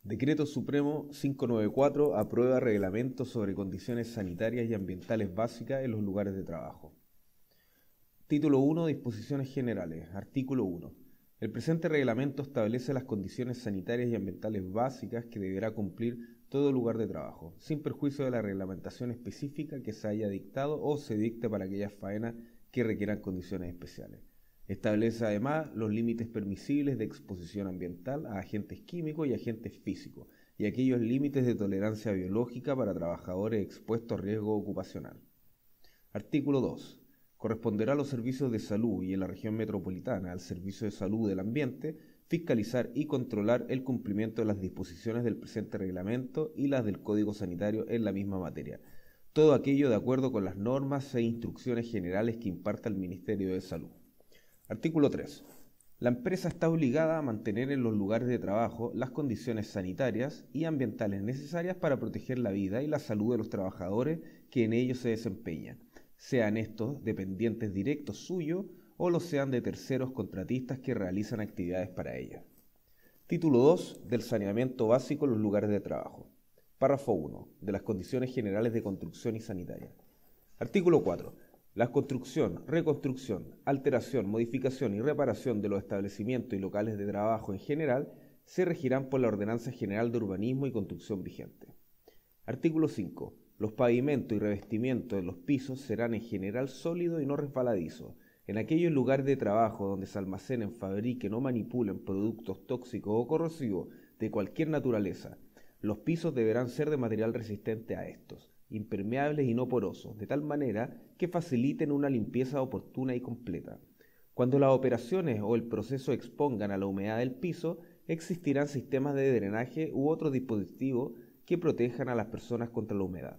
Decreto Supremo 594 aprueba reglamentos sobre condiciones sanitarias y ambientales básicas en los lugares de trabajo. Título 1. Disposiciones generales. Artículo 1. El presente reglamento establece las condiciones sanitarias y ambientales básicas que deberá cumplir todo lugar de trabajo, sin perjuicio de la reglamentación específica que se haya dictado o se dicte para aquellas faenas que requieran condiciones especiales. Establece además los límites permisibles de exposición ambiental a agentes químicos y agentes físicos, y aquellos límites de tolerancia biológica para trabajadores expuestos a riesgo ocupacional. Artículo 2. Corresponderá a los servicios de salud y en la región metropolitana al Servicio de Salud del Ambiente fiscalizar y controlar el cumplimiento de las disposiciones del presente reglamento y las del Código Sanitario en la misma materia. Todo aquello de acuerdo con las normas e instrucciones generales que imparta el Ministerio de Salud. Artículo 3. La empresa está obligada a mantener en los lugares de trabajo las condiciones sanitarias y ambientales necesarias para proteger la vida y la salud de los trabajadores que en ellos se desempeñan, sean estos dependientes directos suyos o los sean de terceros contratistas que realizan actividades para ellos. Título 2 del saneamiento básico en los lugares de trabajo. Párrafo 1. De las condiciones generales de construcción y sanitaria. Artículo 4. La construcción, reconstrucción, alteración, modificación y reparación de los establecimientos y locales de trabajo en general se regirán por la Ordenanza General de Urbanismo y Construcción vigente. Artículo 5. Los pavimentos y revestimientos de los pisos serán en general sólidos y no resbaladizos. En aquellos lugares de trabajo donde se almacenen, fabriquen o manipulen productos tóxicos o corrosivos de cualquier naturaleza, los pisos deberán ser de material resistente a estos, impermeables y no porosos, de tal manera que faciliten una limpieza oportuna y completa. Cuando las operaciones o el proceso expongan a la humedad del piso, existirán sistemas de drenaje u otros dispositivos que protejan a las personas contra la humedad.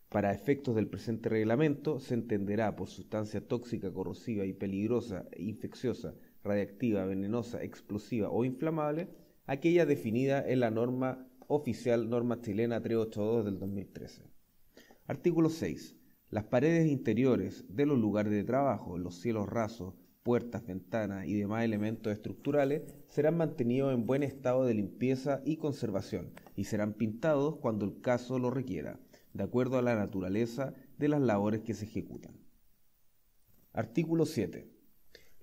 Para efectos del presente reglamento, se entenderá por sustancia tóxica, corrosiva y peligrosa, infecciosa, radiactiva, venenosa, explosiva o inflamable, aquella definida en la norma oficial Norma Chilena 382 del 2013. Artículo 6. Las paredes interiores de los lugares de trabajo, los cielos rasos, puertas, ventanas y demás elementos estructurales serán mantenidos en buen estado de limpieza y conservación y serán pintados cuando el caso lo requiera, de acuerdo a la naturaleza de las labores que se ejecutan. Artículo 7.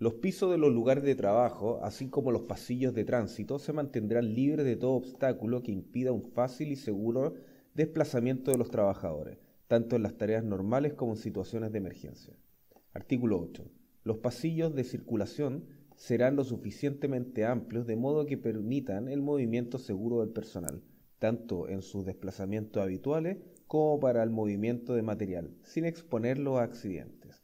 Los pisos de los lugares de trabajo, así como los pasillos de tránsito, se mantendrán libres de todo obstáculo que impida un fácil y seguro desplazamiento de los trabajadores, tanto en las tareas normales como en situaciones de emergencia. Artículo 8. Los pasillos de circulación serán lo suficientemente amplios de modo que permitan el movimiento seguro del personal, tanto en sus desplazamientos habituales como para el movimiento de material, sin exponerlo a accidentes.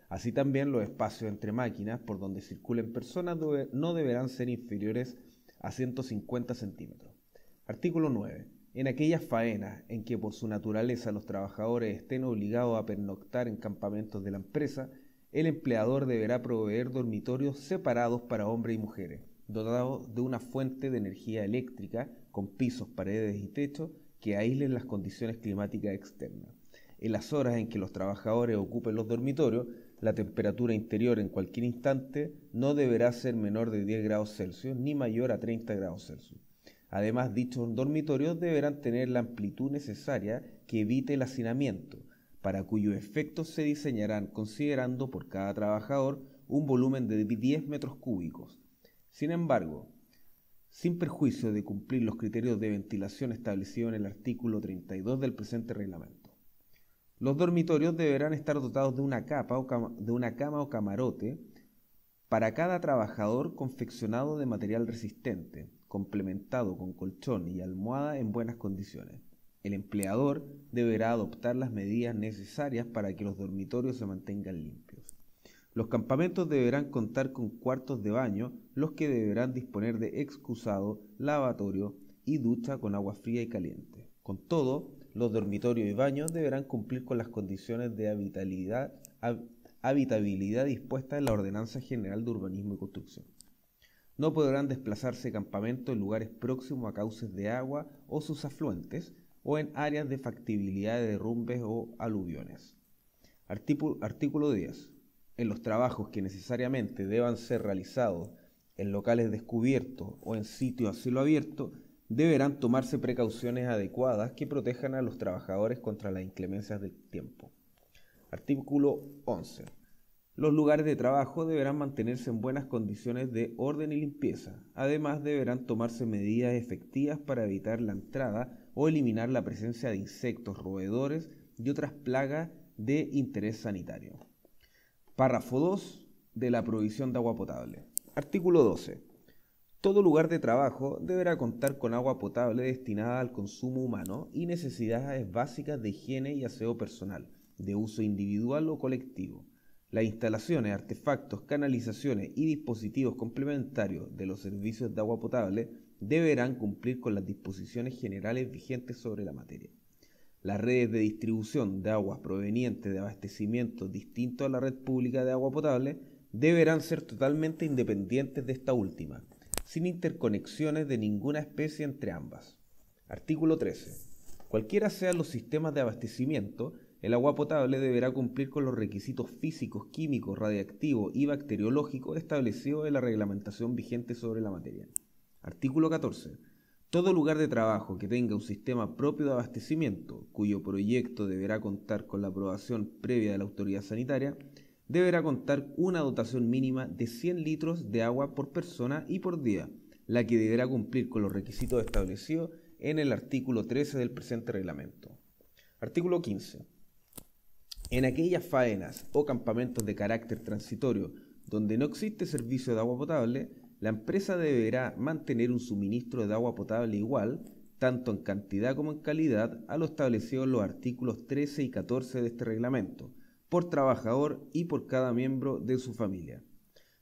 Así también los espacios entre máquinas por donde circulen personas no deberán ser inferiores a 150 centímetros. Artículo 9. En aquellas faenas en que por su naturaleza los trabajadores estén obligados a pernoctar en campamentos de la empresa, el empleador deberá proveer dormitorios separados para hombres y mujeres, dotados de una fuente de energía eléctrica con pisos, paredes y techos que aíslen las condiciones climáticas externas. En las horas en que los trabajadores ocupen los dormitorios, la temperatura interior en cualquier instante no deberá ser menor de 10 grados Celsius ni mayor a 30 grados Celsius. Además, dichos dormitorios deberán tener la amplitud necesaria que evite el hacinamiento, para cuyos efectos se diseñarán considerando por cada trabajador un volumen de 10 metros cúbicos. Sin embargo, sin perjuicio de cumplir los criterios de ventilación establecidos en el artículo 32 del presente reglamento, los dormitorios deberán estar dotados de una cama o camarote para cada trabajador confeccionado de material resistente, complementado con colchón y almohada en buenas condiciones. El empleador deberá adoptar las medidas necesarias para que los dormitorios se mantengan limpios. Los campamentos deberán contar con cuartos de baño, los que deberán disponer de excusado, lavatorio y ducha con agua fría y caliente. Con todo, los dormitorios y baños deberán cumplir con las condiciones de habitabilidad dispuestas en la Ordenanza General de Urbanismo y Construcción. No podrán desplazarse campamentos en lugares próximos a cauces de agua o sus afluentes o en áreas de factibilidad de derrumbes o aluviones. Artículo 10. En los trabajos que necesariamente deban ser realizados en locales descubiertos o en sitios a cielo abierto, deberán tomarse precauciones adecuadas que protejan a los trabajadores contra las inclemencias del tiempo. Artículo 11. Los lugares de trabajo deberán mantenerse en buenas condiciones de orden y limpieza. Además, deberán tomarse medidas efectivas para evitar la entrada o eliminar la presencia de insectos, roedores y otras plagas de interés sanitario. Párrafo 2 de la provisión de agua potable. Artículo 12. Todo lugar de trabajo deberá contar con agua potable destinada al consumo humano y necesidades básicas de higiene y aseo personal, de uso individual o colectivo. Las instalaciones, artefactos, canalizaciones y dispositivos complementarios de los servicios de agua potable deberán cumplir con las disposiciones generales vigentes sobre la materia. Las redes de distribución de aguas provenientes de abastecimientos distintos a la red pública de agua potable deberán ser totalmente independientes de esta última, sin interconexiones de ninguna especie entre ambas. Artículo 13. Cualquiera sean los sistemas de abastecimiento, el agua potable deberá cumplir con los requisitos físicos, químicos, radiactivos y bacteriológicos establecidos en la reglamentación vigente sobre la materia. Artículo 14. Todo lugar de trabajo que tenga un sistema propio de abastecimiento, cuyo proyecto deberá contar con la aprobación previa de la autoridad sanitaria, deberá contar una dotación mínima de 100 litros de agua por persona y por día, la que deberá cumplir con los requisitos establecidos en el artículo 13 del presente reglamento. Artículo 15. En aquellas faenas o campamentos de carácter transitorio donde no existe servicio de agua potable, la empresa deberá mantener un suministro de agua potable igual, tanto en cantidad como en calidad, a lo establecido en los artículos 13 y 14 de este reglamento, por trabajador y por cada miembro de su familia.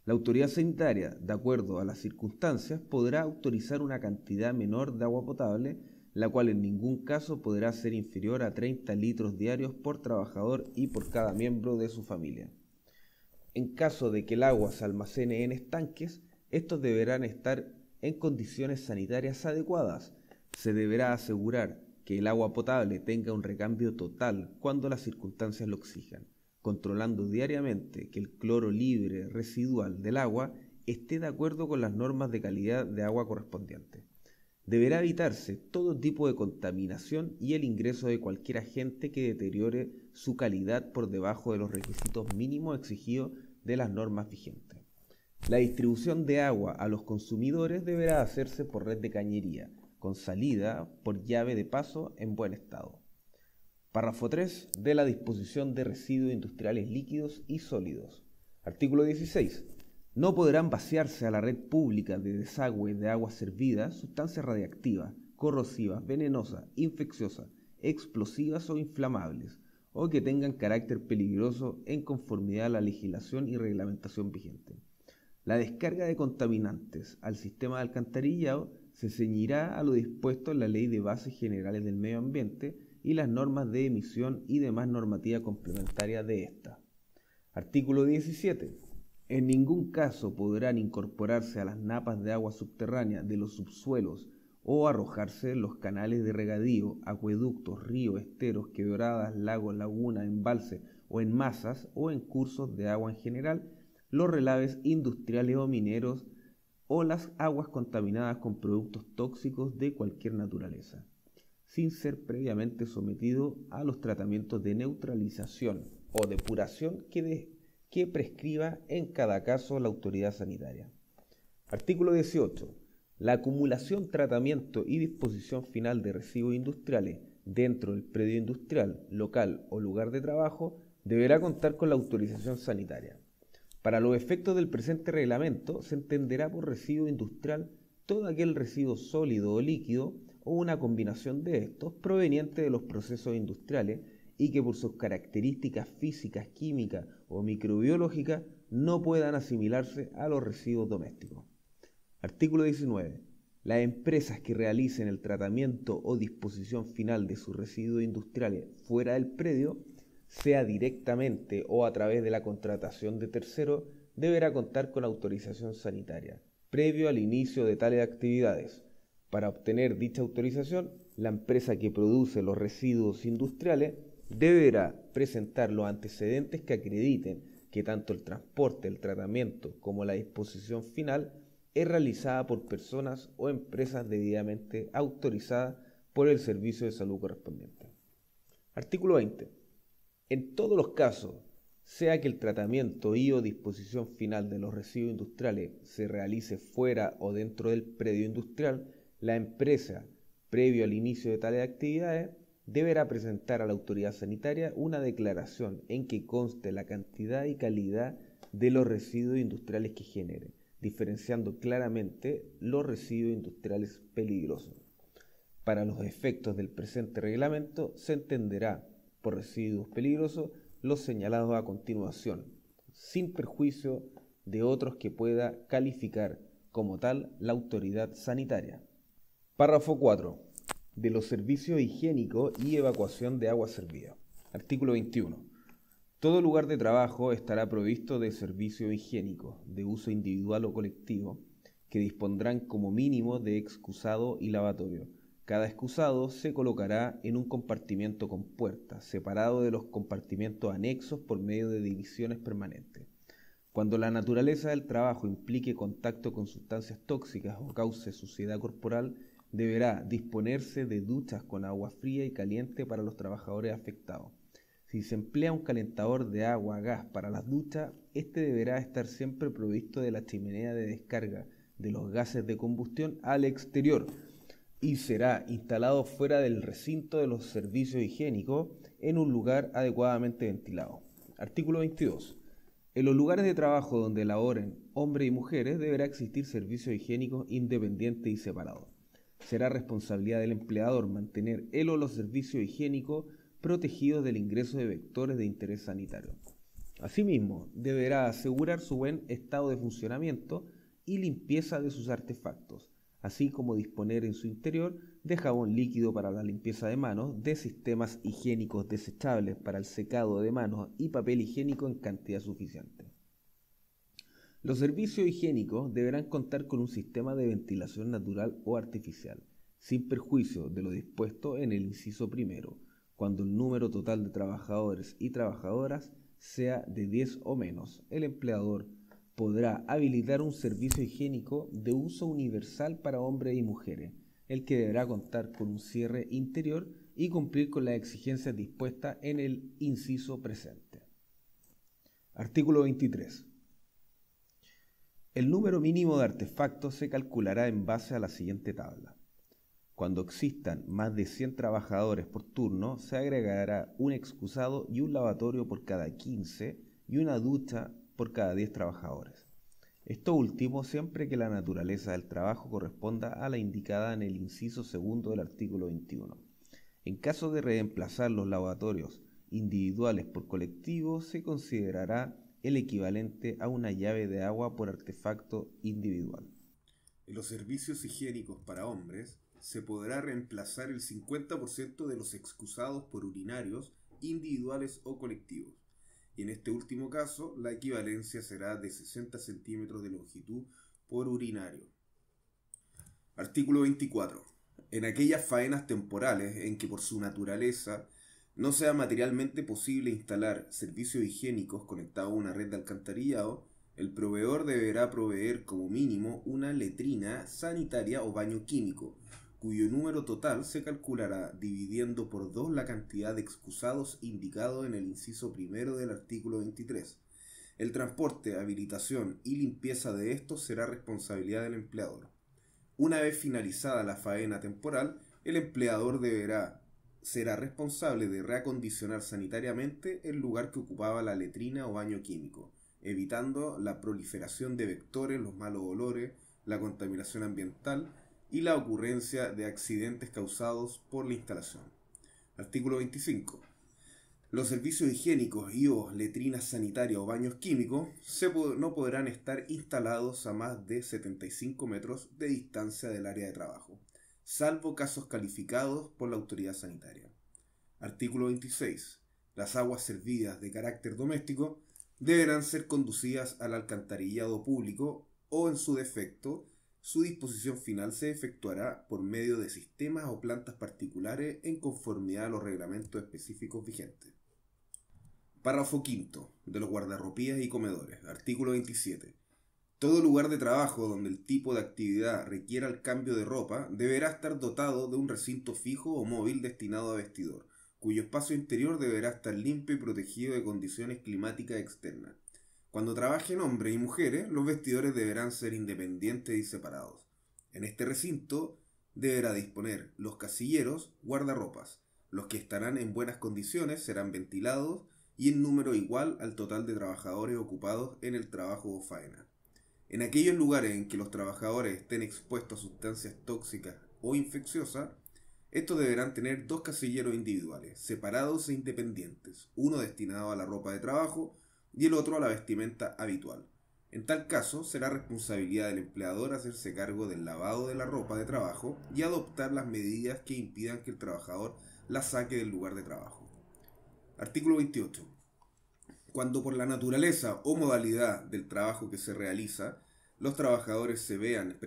La autoridad sanitaria, de acuerdo a las circunstancias, podrá autorizar una cantidad menor de agua potable, la cual en ningún caso podrá ser inferior a 30 litros diarios por trabajador y por cada miembro de su familia. En caso de que el agua se almacene en estanques, estos deberán estar en condiciones sanitarias adecuadas. Se deberá asegurar que el agua potable tenga un recambio total cuando las circunstancias lo exijan, controlando diariamente que el cloro libre residual del agua esté de acuerdo con las normas de calidad de agua correspondientes. Deberá evitarse todo tipo de contaminación y el ingreso de cualquier agente que deteriore su calidad por debajo de los requisitos mínimos exigidos de las normas vigentes. La distribución de agua a los consumidores deberá hacerse por red de cañería, con salida por llave de paso en buen estado. Párrafo 3 de la disposición de residuos industriales líquidos y sólidos. Artículo 16. No podrán vaciarse a la red pública de desagüe de agua servida sustancias radiactivas, corrosivas, venenosas, infecciosas, explosivas o inflamables, o que tengan carácter peligroso en conformidad a la legislación y reglamentación vigente. La descarga de contaminantes al sistema de alcantarillado se ceñirá a lo dispuesto en la Ley de Bases Generales del Medio Ambiente y las normas de emisión y demás normativa complementaria de esta. Artículo 17. En ningún caso podrán incorporarse a las napas de agua subterránea de los subsuelos o arrojarse en los canales de regadío, acueductos, ríos, esteros, quebradas, lagos, lagunas, embalses o en masas o en cursos de agua en general, los relaves industriales o mineros o las aguas contaminadas con productos tóxicos de cualquier naturaleza, sin ser previamente sometido a los tratamientos de neutralización o depuración que prescriba en cada caso la autoridad sanitaria. Artículo 18. La acumulación, tratamiento y disposición final de residuos industriales dentro del predio industrial, local o lugar de trabajo deberá contar con la autorización sanitaria. Para los efectos del presente reglamento, se entenderá por residuo industrial todo aquel residuo sólido o líquido o una combinación de estos proveniente de los procesos industriales y que por sus características físicas, químicas o microbiológicas no puedan asimilarse a los residuos domésticos. Artículo 19. Las empresas que realicen el tratamiento o disposición final de sus residuos industriales fuera del predio, sea directamente o a través de la contratación de terceros, deberá contar con autorización sanitaria, previo al inicio de tales actividades. Para obtener dicha autorización, la empresa que produce los residuos industriales deberá presentar los antecedentes que acrediten que tanto el transporte, el tratamiento como la disposición final es realizada por personas o empresas debidamente autorizadas por el servicio de salud correspondiente. Artículo 20. En todos los casos, sea que el tratamiento y o disposición final de los residuos industriales se realice fuera o dentro del predio industrial, la empresa, previo al inicio de tales actividades, deberá presentar a la autoridad sanitaria una declaración en que conste la cantidad y calidad de los residuos industriales que genere, diferenciando claramente los residuos industriales peligrosos. Para los efectos del presente reglamento, se entenderá por residuos peligrosos los señalados a continuación, sin perjuicio de otros que pueda calificar como tal la autoridad sanitaria. Párrafo 4. De los servicios higiénicos y evacuación de agua servida. Artículo 21. Todo lugar de trabajo estará provisto de servicios higiénicos de uso individual o colectivo que dispondrán como mínimo de excusado y lavatorio. Cada excusado se colocará en un compartimiento con puertas, separado de los compartimentos anexos por medio de divisiones permanentes. Cuando la naturaleza del trabajo implique contacto con sustancias tóxicas o cause suciedad corporal, deberá disponerse de duchas con agua fría y caliente para los trabajadores afectados. Si se emplea un calentador de agua a gas para las duchas, este deberá estar siempre provisto de la chimenea de descarga de los gases de combustión al exterior y será instalado fuera del recinto de los servicios higiénicos en un lugar adecuadamente ventilado. Artículo 22. En los lugares de trabajo donde laboren hombres y mujeres deberá existir servicios higiénicos independientes y separados. Será responsabilidad del empleador mantener él o los servicios higiénicos protegidos del ingreso de vectores de interés sanitario. Asimismo, deberá asegurar su buen estado de funcionamiento y limpieza de sus artefactos, así como disponer en su interior de jabón líquido para la limpieza de manos, de sistemas higiénicos desechables para el secado de manos y papel higiénico en cantidad suficiente. Los servicios higiénicos deberán contar con un sistema de ventilación natural o artificial, sin perjuicio de lo dispuesto en el inciso primero, cuando el número total de trabajadores y trabajadoras sea de 10 o menos. El empleador podrá habilitar un servicio higiénico de uso universal para hombres y mujeres, el que deberá contar con un cierre interior y cumplir con las exigencias dispuestas en el inciso presente. Artículo 23. El número mínimo de artefactos se calculará en base a la siguiente tabla. Cuando existan más de 100 trabajadores por turno, se agregará un excusado y un lavatorio por cada 15 y una ducha por cada 10 trabajadores. Esto último siempre que la naturaleza del trabajo corresponda a la indicada en el inciso segundo del artículo 21. En caso de reemplazar los lavatorios individuales por colectivos, se considerará el equivalente a una llave de agua por artefacto individual. En los servicios higiénicos para hombres, se podrá reemplazar el 50% de los excusados por urinarios individuales o colectivos. Y en este último caso, la equivalencia será de 60 centímetros de longitud por urinario. Artículo 24. En aquellas faenas temporales en que por su naturaleza no sea materialmente posible instalar servicios higiénicos conectados a una red de alcantarillado, el proveedor deberá proveer como mínimo una letrina sanitaria o baño químico, cuyo número total se calculará dividiendo por 2 la cantidad de excusados indicado en el inciso primero del artículo 23. El transporte, habilitación y limpieza de estos será responsabilidad del empleador. Una vez finalizada la faena temporal, el empleador será responsable de reacondicionar sanitariamente el lugar que ocupaba la letrina o baño químico, evitando la proliferación de vectores, los malos olores, la contaminación ambiental y la ocurrencia de accidentes causados por la instalación. Artículo 25. Los servicios higiénicos y o letrinas sanitarias o baños químicos no podrán estar instalados a más de 75 metros de distancia del área de trabajo, salvo casos calificados por la autoridad sanitaria. Artículo 26. Las aguas servidas de carácter doméstico deberán ser conducidas al alcantarillado público o, en su defecto, su disposición final se efectuará por medio de sistemas o plantas particulares en conformidad a los reglamentos específicos vigentes. Párrafo quinto. De los guardarropías y comedores. Artículo 27. Todo lugar de trabajo donde el tipo de actividad requiera el cambio de ropa deberá estar dotado de un recinto fijo o móvil destinado a vestidor, cuyo espacio interior deberá estar limpio y protegido de condiciones climáticas externas. Cuando trabajen hombres y mujeres, los vestidores deberán ser independientes y separados. En este recinto deberá disponer los casilleros, guardarropas. Los que estarán en buenas condiciones serán ventilados y en número igual al total de trabajadores ocupados en el trabajo o faena. En aquellos lugares en que los trabajadores estén expuestos a sustancias tóxicas o infecciosas, estos deberán tener 2 casilleros individuales, separados e independientes, uno destinado a la ropa de trabajo y el otro a la vestimenta habitual. En tal caso, será responsabilidad del empleador hacerse cargo del lavado de la ropa de trabajo y adoptar las medidas que impidan que el trabajador la saque del lugar de trabajo. Artículo 28. Cuando por la naturaleza o modalidad del trabajo que se realiza, los trabajadores se vean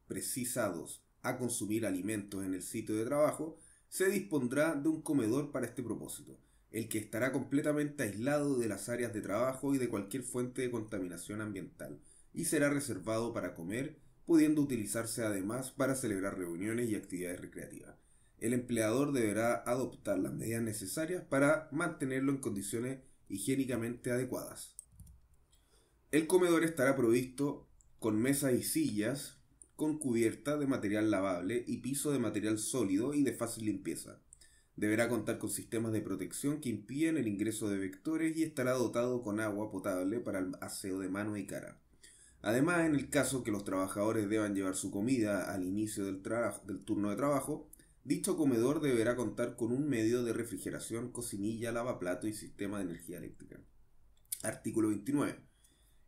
precisados a consumir alimentos en el sitio de trabajo, se dispondrá de un comedor para este propósito, el que estará completamente aislado de las áreas de trabajo y de cualquier fuente de contaminación ambiental, y será reservado para comer, pudiendo utilizarse además para celebrar reuniones y actividades recreativas. El empleador deberá adoptar las medidas necesarias para mantenerlo en condiciones higiénicamente adecuadas. El comedor estará provisto con mesas y sillas, con cubierta de material lavable y piso de material sólido y de fácil limpieza. Deberá contar con sistemas de protección que impiden el ingreso de vectores y estará dotado con agua potable para el aseo de manos y cara. Además, en el caso que los trabajadores deban llevar su comida al inicio del turno de trabajo, dicho comedor deberá contar con un medio de refrigeración, cocinilla, lavaplato y sistema de energía eléctrica. Artículo 29.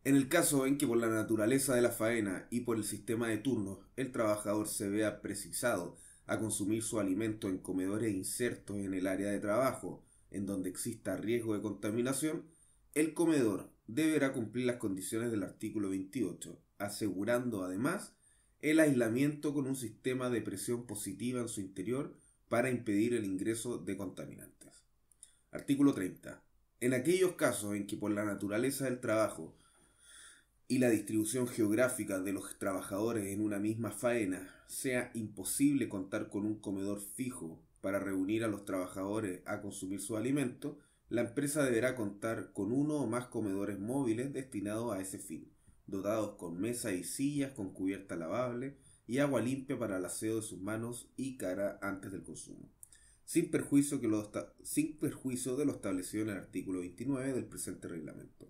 En el caso en que por la naturaleza de la faena y por el sistema de turnos el trabajador se vea precisado a consumir su alimento en comedores insertos en el área de trabajo en donde exista riesgo de contaminación, el comedor deberá cumplir las condiciones del artículo 28, asegurando además el aislamiento con un sistema de presión positiva en su interior para impedir el ingreso de contaminantes. Artículo 30. En aquellos casos en que por la naturaleza del trabajo y la distribución geográfica de los trabajadores en una misma faena sea imposible contar con un comedor fijo para reunir a los trabajadores a consumir su alimento, la empresa deberá contar con uno o más comedores móviles destinados a ese fin, dotados con mesas y sillas con cubierta lavable y agua limpia para el aseo de sus manos y cara antes del consumo, sin perjuicio de lo establecido en el artículo 29 del presente reglamento.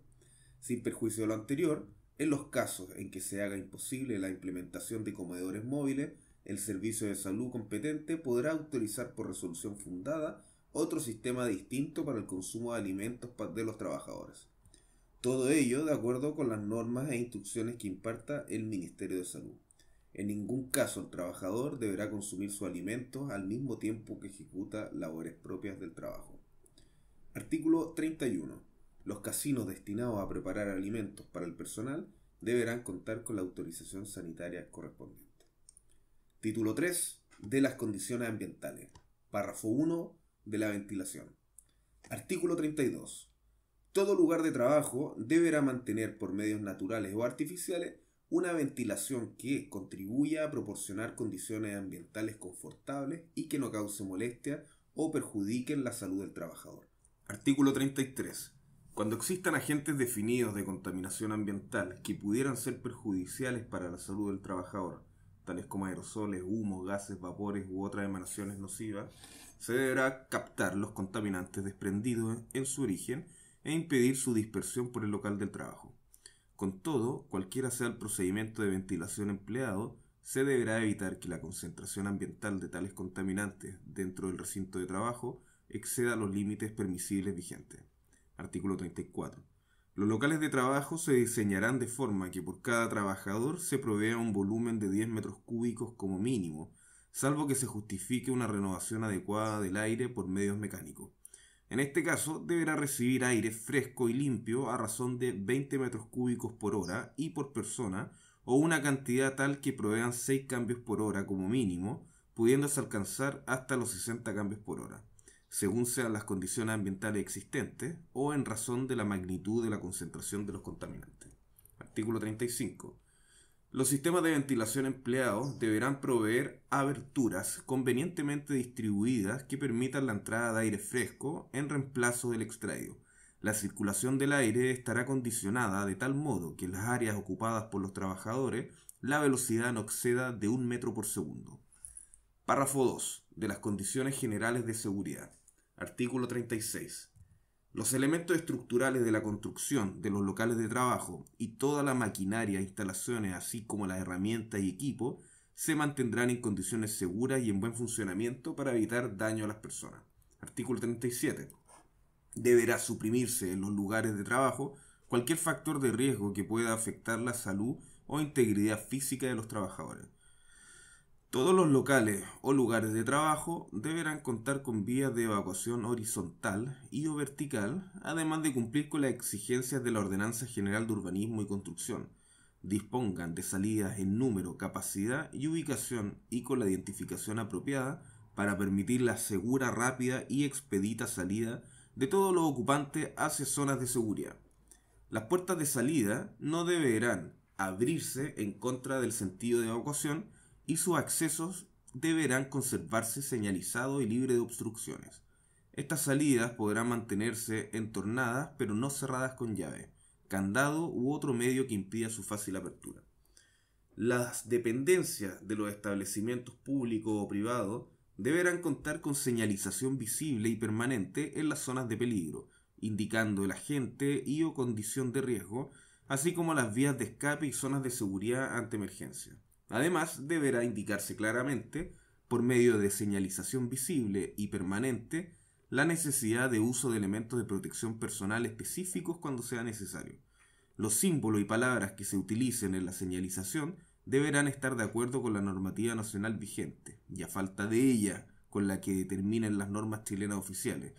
Sin perjuicio de lo anterior, en los casos en que se haga imposible la implementación de comedores móviles, el Servicio de Salud competente podrá autorizar por resolución fundada otro sistema distinto para el consumo de alimentos de los trabajadores. Todo ello de acuerdo con las normas e instrucciones que imparta el Ministerio de Salud. En ningún caso el trabajador deberá consumir sus alimentos al mismo tiempo que ejecuta labores propias del trabajo. Artículo 31. Los casinos destinados a preparar alimentos para el personal deberán contar con la autorización sanitaria correspondiente. Título 3. De las condiciones ambientales. Párrafo 1. De la ventilación. Artículo 32. Todo lugar de trabajo deberá mantener por medios naturales o artificiales una ventilación que contribuya a proporcionar condiciones ambientales confortables y que no cause molestia o perjudiquen la salud del trabajador. Artículo 33. Cuando existan agentes definidos de contaminación ambiental que pudieran ser perjudiciales para la salud del trabajador, tales como aerosoles, humos, gases, vapores u otras emanaciones nocivas, se deberá captar los contaminantes desprendidos en su origen e impedir su dispersión por el local del trabajo. Con todo, cualquiera sea el procedimiento de ventilación empleado, se deberá evitar que la concentración ambiental de tales contaminantes dentro del recinto de trabajo exceda los límites permisibles vigentes. Artículo 34. Los locales de trabajo se diseñarán de forma que por cada trabajador se provea un volumen de 10 metros cúbicos como mínimo, salvo que se justifique una renovación adecuada del aire por medios mecánicos. En este caso, deberá recibir aire fresco y limpio a razón de 20 metros cúbicos por hora y por persona, o una cantidad tal que provean 6 cambios por hora como mínimo, pudiéndose alcanzar hasta los 60 cambios por hora, según sean las condiciones ambientales existentes o en razón de la magnitud de la concentración de los contaminantes. Artículo 35. Los sistemas de ventilación empleados deberán proveer aberturas convenientemente distribuidas que permitan la entrada de aire fresco en reemplazo del extraído. La circulación del aire estará condicionada de tal modo que en las áreas ocupadas por los trabajadores la velocidad no exceda de 1 metro por segundo. Párrafo 2. De las condiciones generales de seguridad. Artículo 36. Los elementos estructurales de la construcción de los locales de trabajo y toda la maquinaria, instalaciones, así como las herramientas y equipos, se mantendrán en condiciones seguras y en buen funcionamiento para evitar daño a las personas. Artículo 37. Deberá suprimirse en los lugares de trabajo cualquier factor de riesgo que pueda afectar la salud o integridad física de los trabajadores. Todos los locales o lugares de trabajo deberán contar con vías de evacuación horizontal y o vertical, además de cumplir con las exigencias de la Ordenanza General de Urbanismo y Construcción. Dispongan de salidas en número, capacidad y ubicación y con la identificación apropiada para permitir la segura, rápida y expedita salida de todos los ocupantes hacia zonas de seguridad. Las puertas de salida no deberán abrirse en contra del sentido de evacuación y sus accesos deberán conservarse señalizados y libres de obstrucciones. Estas salidas podrán mantenerse entornadas pero no cerradas con llave, candado u otro medio que impida su fácil apertura. Las dependencias de los establecimientos públicos o privados deberán contar con señalización visible y permanente en las zonas de peligro, indicando el agente y o condición de riesgo, así como las vías de escape y zonas de seguridad ante emergencia. Además, deberá indicarse claramente, por medio de señalización visible y permanente, la necesidad de uso de elementos de protección personal específicos cuando sea necesario. Los símbolos y palabras que se utilicen en la señalización deberán estar de acuerdo con la normativa nacional vigente, y a falta de ella, con la que determinen las normas chilenas oficiales,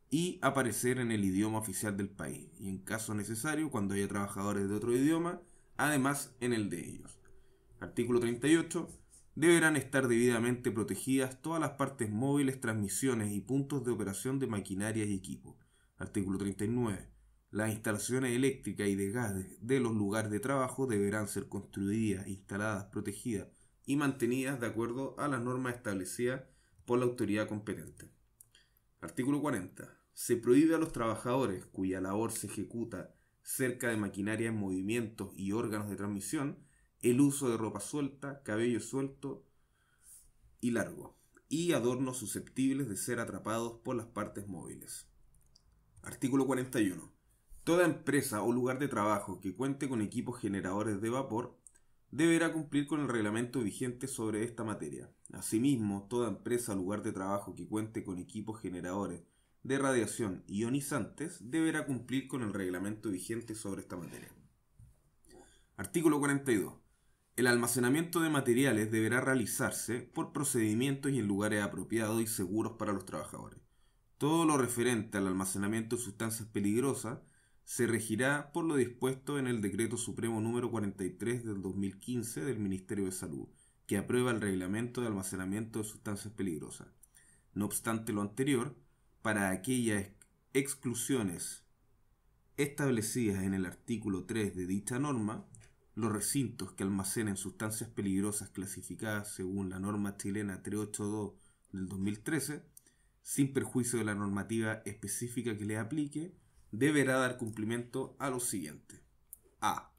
y aparecer en el idioma oficial del país, y en caso necesario, cuando haya trabajadores de otro idioma, además en el de ellos. Artículo 38. Deberán estar debidamente protegidas todas las partes móviles, transmisiones y puntos de operación de maquinaria y equipo. Artículo 39. Las instalaciones eléctricas y de gas de los lugares de trabajo deberán ser construidas, instaladas, protegidas y mantenidas de acuerdo a las normas establecidas por la autoridad competente. Artículo 40. Se prohíbe a los trabajadores cuya labor se ejecuta cerca de maquinaria en movimiento y órganos de transmisión el uso de ropa suelta, cabello suelto y largo, y adornos susceptibles de ser atrapados por las partes móviles. Artículo 41. Toda empresa o lugar de trabajo que cuente con equipos generadores de vapor deberá cumplir con el reglamento vigente sobre esta materia. Asimismo, toda empresa o lugar de trabajo que cuente con equipos generadores de radiación ionizantes deberá cumplir con el reglamento vigente sobre esta materia. Artículo 42. El almacenamiento de materiales deberá realizarse por procedimientos y en lugares apropiados y seguros para los trabajadores. Todo lo referente al almacenamiento de sustancias peligrosas se regirá por lo dispuesto en el Decreto Supremo número 43 del 2015 del Ministerio de Salud, que aprueba el Reglamento de Almacenamiento de Sustancias Peligrosas. No obstante lo anterior, para aquellas exclusiones establecidas en el artículo 3 de dicha norma, los recintos que almacenen sustancias peligrosas clasificadas según la norma chilena 382 del 2013, sin perjuicio de la normativa específica que le aplique, deberá dar cumplimiento a lo siguiente. A.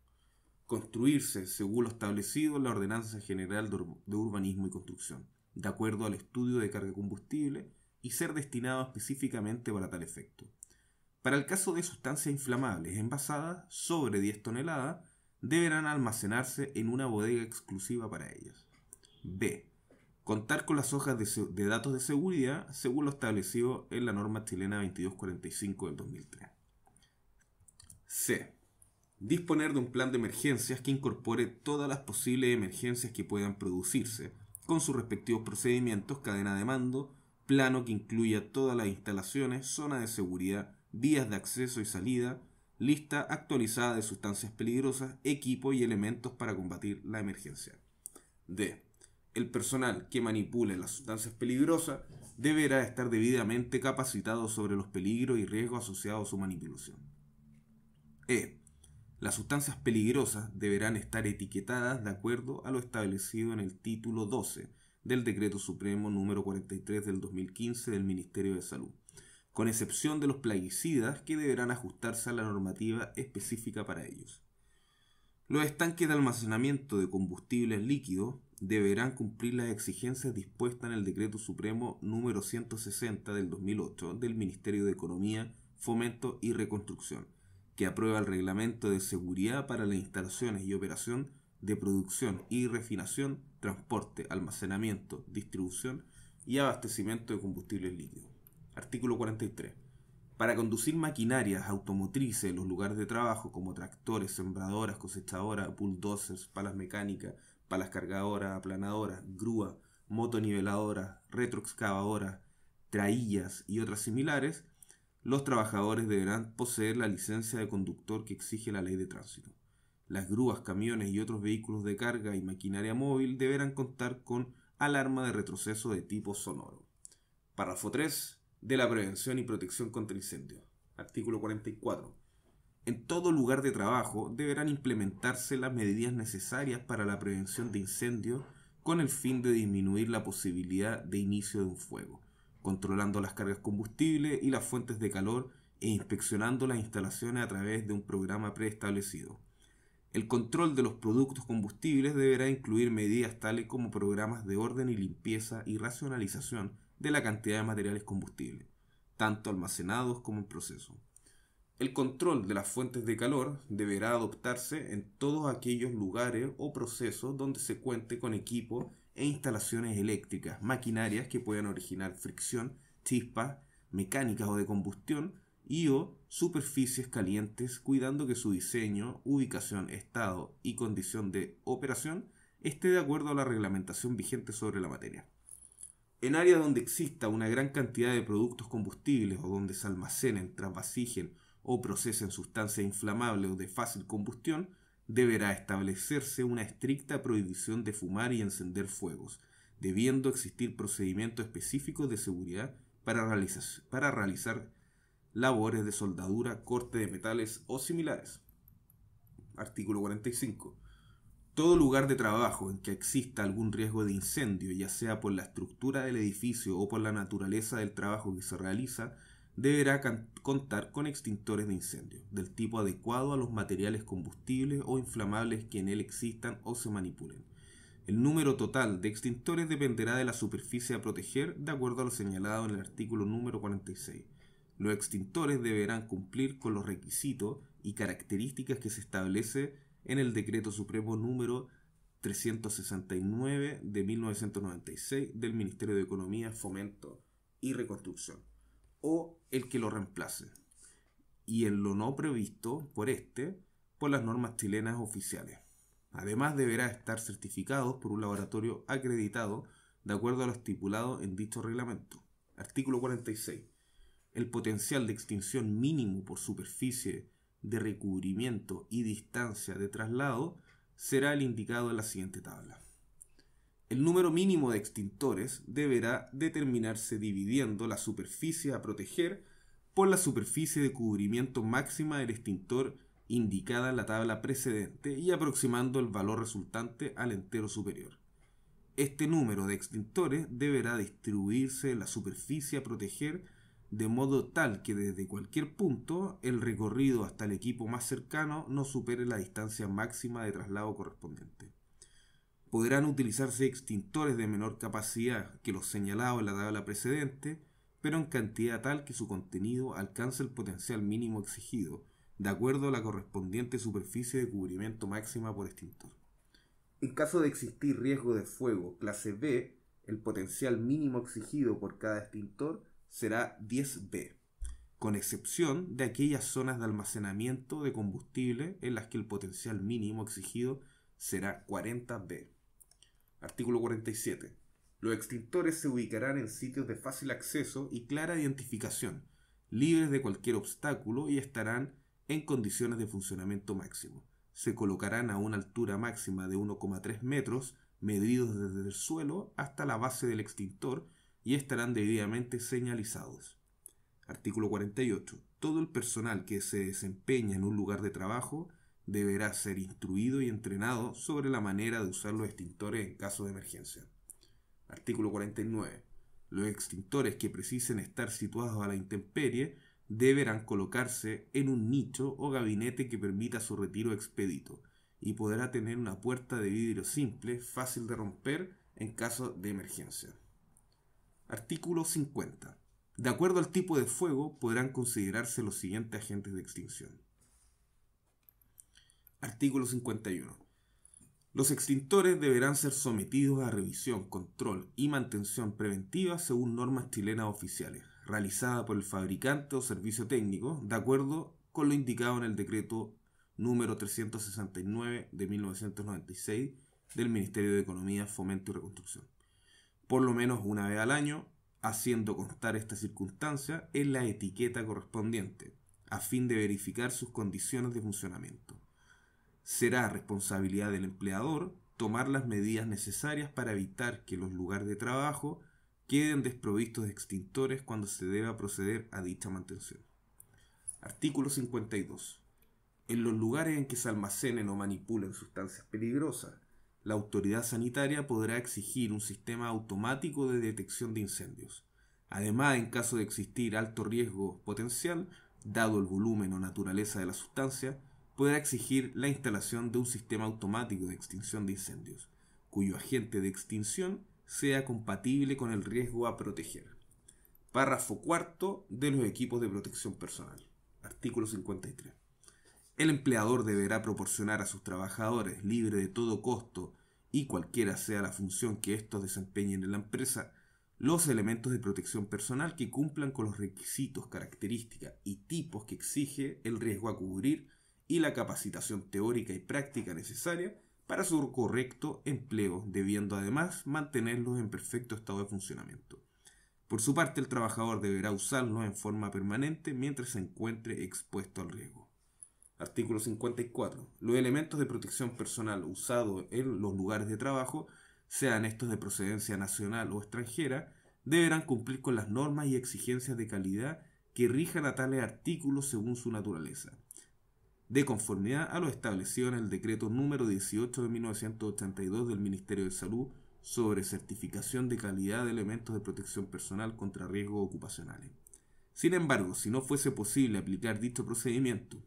Construirse según lo establecido en la Ordenanza General de Urbanismo y Construcción, de acuerdo al estudio de carga de combustible, y ser destinado específicamente para tal efecto. Para el caso de sustancias inflamables envasadas sobre 10 toneladas, deberán almacenarse en una bodega exclusiva para ellas. B. Contar con las hojas de datos de seguridad según lo establecido en la norma chilena 2245 del 2003. C. Disponer de un plan de emergencias que incorpore todas las posibles emergencias que puedan producirse, con sus respectivos procedimientos, cadena de mando, plano que incluya todas las instalaciones, zonas de seguridad, vías de acceso y salida, lista actualizada de sustancias peligrosas, equipo y elementos para combatir la emergencia. D. El personal que manipule las sustancias peligrosas deberá estar debidamente capacitado sobre los peligros y riesgos asociados a su manipulación. E. Las sustancias peligrosas deberán estar etiquetadas de acuerdo a lo establecido en el título 12 del Decreto Supremo número 43 del 2015 del Ministerio de Salud, con excepción de los plaguicidas que deberán ajustarse a la normativa específica para ellos. Los estanques de almacenamiento de combustibles líquidos deberán cumplir las exigencias dispuestas en el Decreto Supremo número 160 del 2008 del Ministerio de Economía, Fomento y Reconstrucción, que aprueba el Reglamento de Seguridad para las instalaciones y operación de producción y refinación, transporte, almacenamiento, distribución y abastecimiento de combustibles líquidos. Artículo 43. Para conducir maquinarias automotrices en los lugares de trabajo como tractores, sembradoras, cosechadoras, bulldozers, palas mecánicas, palas cargadoras, aplanadoras, grúas, motoniveladoras, retroexcavadoras, traillas y otras similares, los trabajadores deberán poseer la licencia de conductor que exige la ley de tránsito. Las grúas, camiones y otros vehículos de carga y maquinaria móvil deberán contar con alarma de retroceso de tipo sonoro. Párrafo 3. De la prevención y protección contra incendios. Artículo 44. En todo lugar de trabajo deberán implementarse las medidas necesarias para la prevención de incendios con el fin de disminuir la posibilidad de inicio de un fuego, controlando las cargas combustibles y las fuentes de calor e inspeccionando las instalaciones a través de un programa preestablecido. El control de los productos combustibles deberá incluir medidas tales como programas de orden y limpieza y racionalización de la cantidad de materiales combustibles, tanto almacenados como en proceso. El control de las fuentes de calor deberá adoptarse en todos aquellos lugares o procesos donde se cuente con equipos e instalaciones eléctricas, maquinarias que puedan originar fricción, chispas, mecánicas o de combustión y o superficies calientes, cuidando que su diseño, ubicación, estado y condición de operación esté de acuerdo a la reglamentación vigente sobre la materia. En áreas donde exista una gran cantidad de productos combustibles o donde se almacenen, trasvasijen o procesen sustancias inflamables o de fácil combustión, deberá establecerse una estricta prohibición de fumar y encender fuegos, debiendo existir procedimientos específicos de seguridad para realizar labores de soldadura, corte de metales o similares. Artículo 45. Todo lugar de trabajo en que exista algún riesgo de incendio, ya sea por la estructura del edificio o por la naturaleza del trabajo que se realiza, deberá contar con extintores de incendio, del tipo adecuado a los materiales combustibles o inflamables que en él existan o se manipulen. El número total de extintores dependerá de la superficie a proteger, de acuerdo a lo señalado en el artículo número 46. Los extintores deberán cumplir con los requisitos y características que se establece en el Decreto Supremo número 369 de 1996 del Ministerio de Economía, Fomento y Reconstrucción, o el que lo reemplace, y en lo no previsto por las normas chilenas oficiales. Además, deberá estar certificado por un laboratorio acreditado de acuerdo a lo estipulado en dicho reglamento. Artículo 46. El potencial de extinción mínimo por superficie de recubrimiento y distancia de traslado será el indicado en la siguiente tabla. El número mínimo de extintores deberá determinarse dividiendo la superficie a proteger por la superficie de cubrimiento máxima del extintor indicada en la tabla precedente y aproximando el valor resultante al entero superior. Este número de extintores deberá distribuirse en la superficie a proteger de modo tal que desde cualquier punto el recorrido hasta el equipo más cercano no supere la distancia máxima de traslado correspondiente. Podrán utilizarse extintores de menor capacidad que los señalados en la tabla precedente, pero en cantidad tal que su contenido alcance el potencial mínimo exigido, de acuerdo a la correspondiente superficie de cubrimiento máxima por extintor. En caso de existir riesgo de fuego clase B, el potencial mínimo exigido por cada extintor será 10B, con excepción de aquellas zonas de almacenamiento de combustible en las que el potencial mínimo exigido será 40B. Artículo 47. Los extintores se ubicarán en sitios de fácil acceso y clara identificación, libres de cualquier obstáculo y estarán en condiciones de funcionamiento máximo. Se colocarán a una altura máxima de 1,3 metros, medidos desde el suelo hasta la base del extintor, y estarán debidamente señalizados. Artículo 48. Todo el personal que se desempeña en un lugar de trabajo deberá ser instruido y entrenado sobre la manera de usar los extintores en caso de emergencia. Artículo 49. Los extintores que precisen estar situados a la intemperie deberán colocarse en un nicho o gabinete que permita su retiro expedito y podrá tener una puerta de vidrio simple fácil de romper en caso de emergencia. Artículo 50. De acuerdo al tipo de fuego podrán considerarse los siguientes agentes de extinción. Artículo 51. Los extintores deberán ser sometidos a revisión, control y mantención preventiva según normas chilenas oficiales, realizada por el fabricante o servicio técnico, de acuerdo con lo indicado en el decreto número 369 de 1996 del Ministerio de Economía, Fomento y Reconstrucción, por lo menos una vez al año, haciendo constar esta circunstancia en la etiqueta correspondiente, a fin de verificar sus condiciones de funcionamiento. Será responsabilidad del empleador tomar las medidas necesarias para evitar que los lugares de trabajo queden desprovistos de extintores cuando se deba proceder a dicha mantención. Artículo 52. En los lugares en que se almacenen o manipulen sustancias peligrosas, la autoridad sanitaria podrá exigir un sistema automático de detección de incendios. Además, en caso de existir alto riesgo potencial, dado el volumen o naturaleza de la sustancia, podrá exigir la instalación de un sistema automático de extinción de incendios, cuyo agente de extinción sea compatible con el riesgo a proteger. Párrafo cuarto de los equipos de protección personal. Artículo 53. El empleador deberá proporcionar a sus trabajadores, libre de todo costo y cualquiera sea la función que estos desempeñen en la empresa, los elementos de protección personal que cumplan con los requisitos, características y tipos que exige el riesgo a cubrir y la capacitación teórica y práctica necesaria para su correcto empleo, debiendo además mantenerlos en perfecto estado de funcionamiento. Por su parte, el trabajador deberá usarlos en forma permanente mientras se encuentre expuesto al riesgo. Artículo 54. Los elementos de protección personal usados en los lugares de trabajo, sean estos de procedencia nacional o extranjera, deberán cumplir con las normas y exigencias de calidad que rijan a tales artículos según su naturaleza, de conformidad a lo establecido en el decreto número 18 de 1982 del Ministerio de Salud sobre certificación de calidad de elementos de protección personal contra riesgos ocupacionales. Sin embargo, si no fuese posible aplicar dicho procedimiento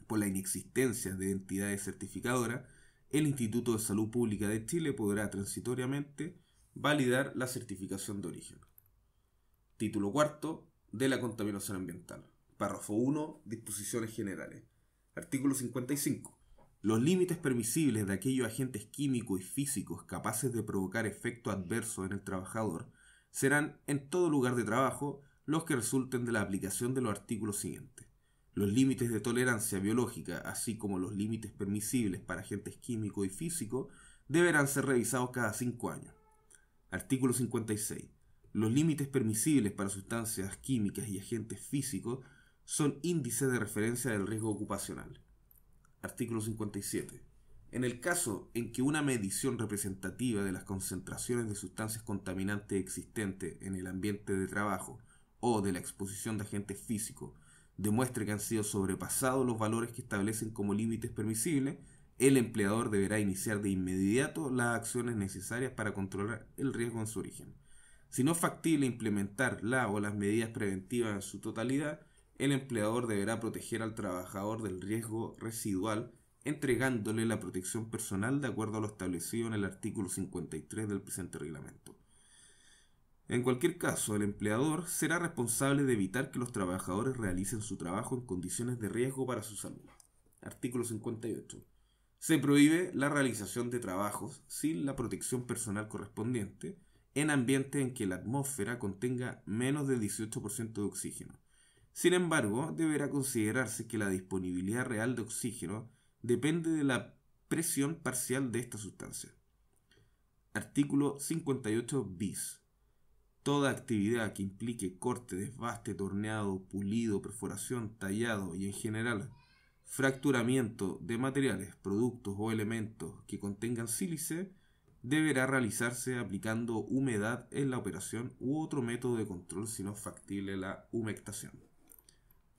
por la inexistencia de entidades certificadoras, el Instituto de Salud Pública de Chile podrá transitoriamente validar la certificación de origen. Título cuarto de la contaminación ambiental. Párrafo 1. Disposiciones generales. Artículo 55. Los límites permisibles de aquellos agentes químicos y físicos capaces de provocar efectos adversos en el trabajador serán en todo lugar de trabajo los que resulten de la aplicación de los artículos siguientes. Los límites de tolerancia biológica, así como los límites permisibles para agentes químicos y físicos, deberán ser revisados cada 5 años. Artículo 56. Los límites permisibles para sustancias químicas y agentes físicos son índices de referencia del riesgo ocupacional. Artículo 57. En el caso en que una medición representativa de las concentraciones de sustancias contaminantes existentes en el ambiente de trabajo o de la exposición de agentes físicos demuestre que han sido sobrepasados los valores que establecen como límites permisibles, el empleador deberá iniciar de inmediato las acciones necesarias para controlar el riesgo en su origen. Si no es factible implementar la o las medidas preventivas en su totalidad, el empleador deberá proteger al trabajador del riesgo residual, entregándole la protección personal de acuerdo a lo establecido en el artículo 53 del presente reglamento. En cualquier caso, el empleador será responsable de evitar que los trabajadores realicen su trabajo en condiciones de riesgo para su salud. Artículo 58. Se prohíbe la realización de trabajos sin la protección personal correspondiente en ambientes en que la atmósfera contenga menos del 18% de oxígeno. Sin embargo, deberá considerarse que la disponibilidad real de oxígeno depende de la presión parcial de esta sustancia. Artículo 58 bis. Toda actividad que implique corte, desbaste, torneado, pulido, perforación, tallado y en general fracturamiento de materiales, productos o elementos que contengan sílice deberá realizarse aplicando humedad en la operación u otro método de control si no es factible la humectación.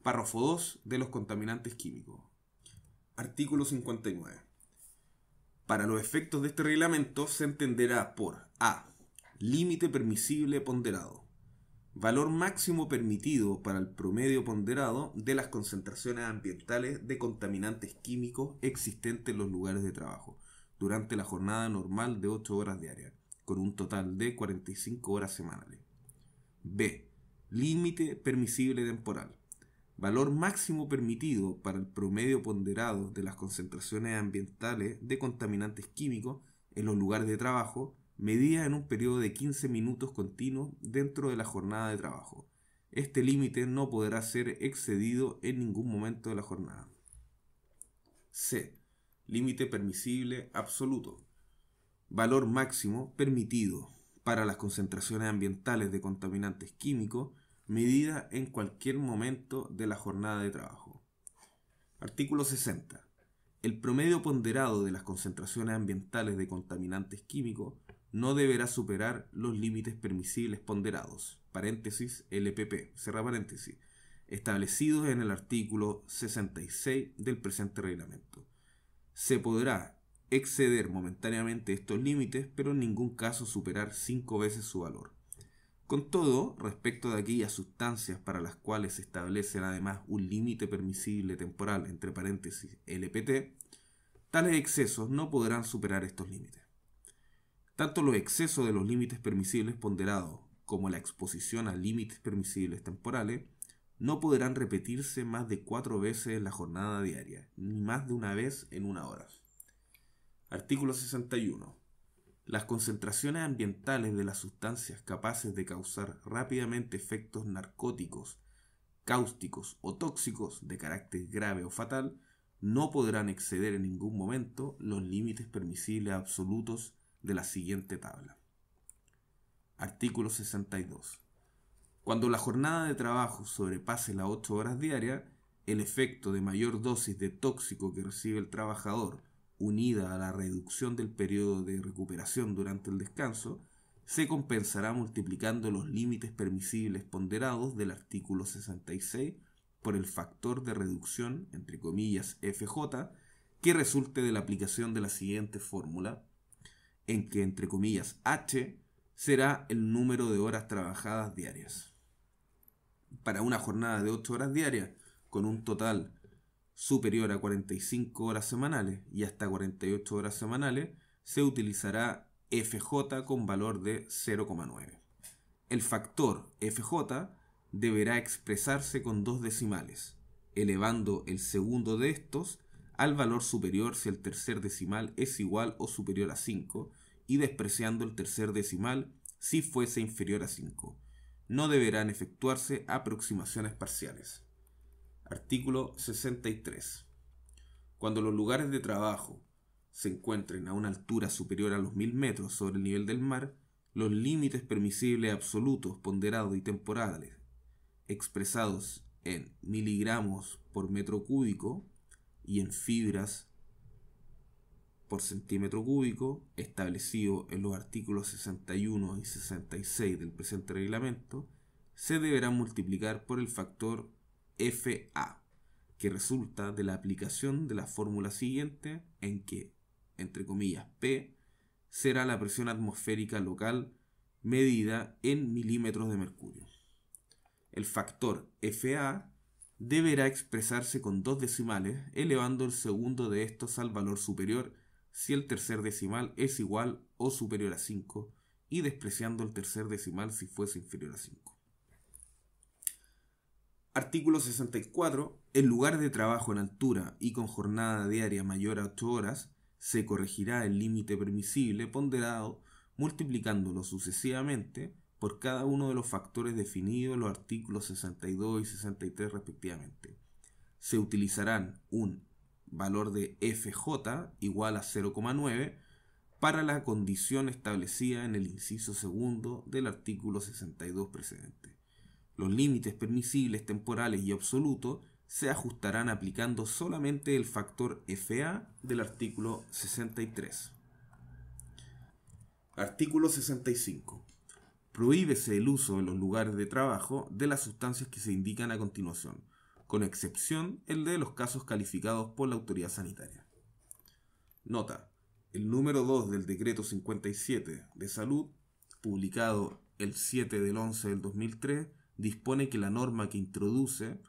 Párrafo 2 de los contaminantes químicos. Artículo 59. Para los efectos de este reglamento se entenderá por a. Límite permisible ponderado. Valor máximo permitido para el promedio ponderado de las concentraciones ambientales de contaminantes químicos existentes en los lugares de trabajo durante la jornada normal de 8 horas diarias, con un total de 45 horas semanales. B. Límite permisible temporal. Valor máximo permitido para el promedio ponderado de las concentraciones ambientales de contaminantes químicos en los lugares de trabajo, medida en un periodo de 15 minutos continuos dentro de la jornada de trabajo. Este límite no podrá ser excedido en ningún momento de la jornada. C. Límite permisible absoluto. Valor máximo permitido para las concentraciones ambientales de contaminantes químicos, medida en cualquier momento de la jornada de trabajo. Artículo 60. El promedio ponderado de las concentraciones ambientales de contaminantes químicos no deberá superar los límites permisibles ponderados, paréntesis LPP, cierra paréntesis, establecidos en el artículo 66 del presente reglamento. Se podrá exceder momentáneamente estos límites, pero en ningún caso superar 5 veces su valor. Con todo, respecto de aquellas sustancias para las cuales se establece además un límite permisible temporal, entre paréntesis LPT, tales excesos no podrán superar estos límites. Tanto los excesos de los límites permisibles ponderados como la exposición a límites permisibles temporales no podrán repetirse más de 4 veces en la jornada diaria, ni más de una vez en una hora. Artículo 61. Las concentraciones ambientales de las sustancias capaces de causar rápidamente efectos narcóticos, cáusticos o tóxicos de carácter grave o fatal no podrán exceder en ningún momento los límites permisibles absolutos de la siguiente tabla. Artículo 62. Cuando la jornada de trabajo sobrepase las 8 horas diarias, el efecto de mayor dosis de tóxico que recibe el trabajador, unida a la reducción del periodo de recuperación durante el descanso, se compensará multiplicando los límites permisibles ponderados del artículo 66 por el factor de reducción, entre comillas, FJ, que resulte de la aplicación de la siguiente fórmula, en que, entre comillas, H será el número de horas trabajadas diarias. Para una jornada de 8 horas diarias, con un total superior a 45 horas semanales y hasta 48 horas semanales, se utilizará FJ con valor de 0,9. El factor FJ deberá expresarse con 2 decimales, elevando el segundo de estos al valor superior si el tercer decimal es igual o superior a 5 y despreciando el tercer decimal si fuese inferior a 5. No deberán efectuarse aproximaciones parciales. Artículo 63. Cuando los lugares de trabajo se encuentren a una altura superior a los 1000 metros sobre el nivel del mar, los límites permisibles absolutos, ponderados y temporales, expresados en miligramos por metro cúbico y en fibras por centímetro cúbico, establecido en los artículos 61 y 66 del presente reglamento, se deberán multiplicar por el factor FA, que resulta de la aplicación de la fórmula siguiente, en que, entre comillas, P será la presión atmosférica local medida en milímetros de mercurio. El factor FA deberá expresarse con 2 decimales, elevando el segundo de estos al valor superior si el tercer decimal es igual o superior a 5 y despreciando el tercer decimal si fuese inferior a 5. Artículo 64. En lugar de trabajo en altura y con jornada diaria mayor a 8 horas, se corregirá el límite permisible ponderado multiplicándolo sucesivamente por cada uno de los factores definidos en los artículos 62 y 63 respectivamente. Se utilizarán un valor de FJ igual a 0,9 para la condición establecida en el inciso segundo del artículo 62 precedente. Los límites permisibles temporales y absolutos se ajustarán aplicando solamente el factor FA del artículo 63. Artículo 65. Prohíbese el uso en los lugares de trabajo de las sustancias que se indican a continuación, con excepción el de los casos calificados por la autoridad sanitaria. Nota: el número 2 del Decreto 57 de Salud, publicado el 7 del 11 del 2003, dispone que la norma que introduce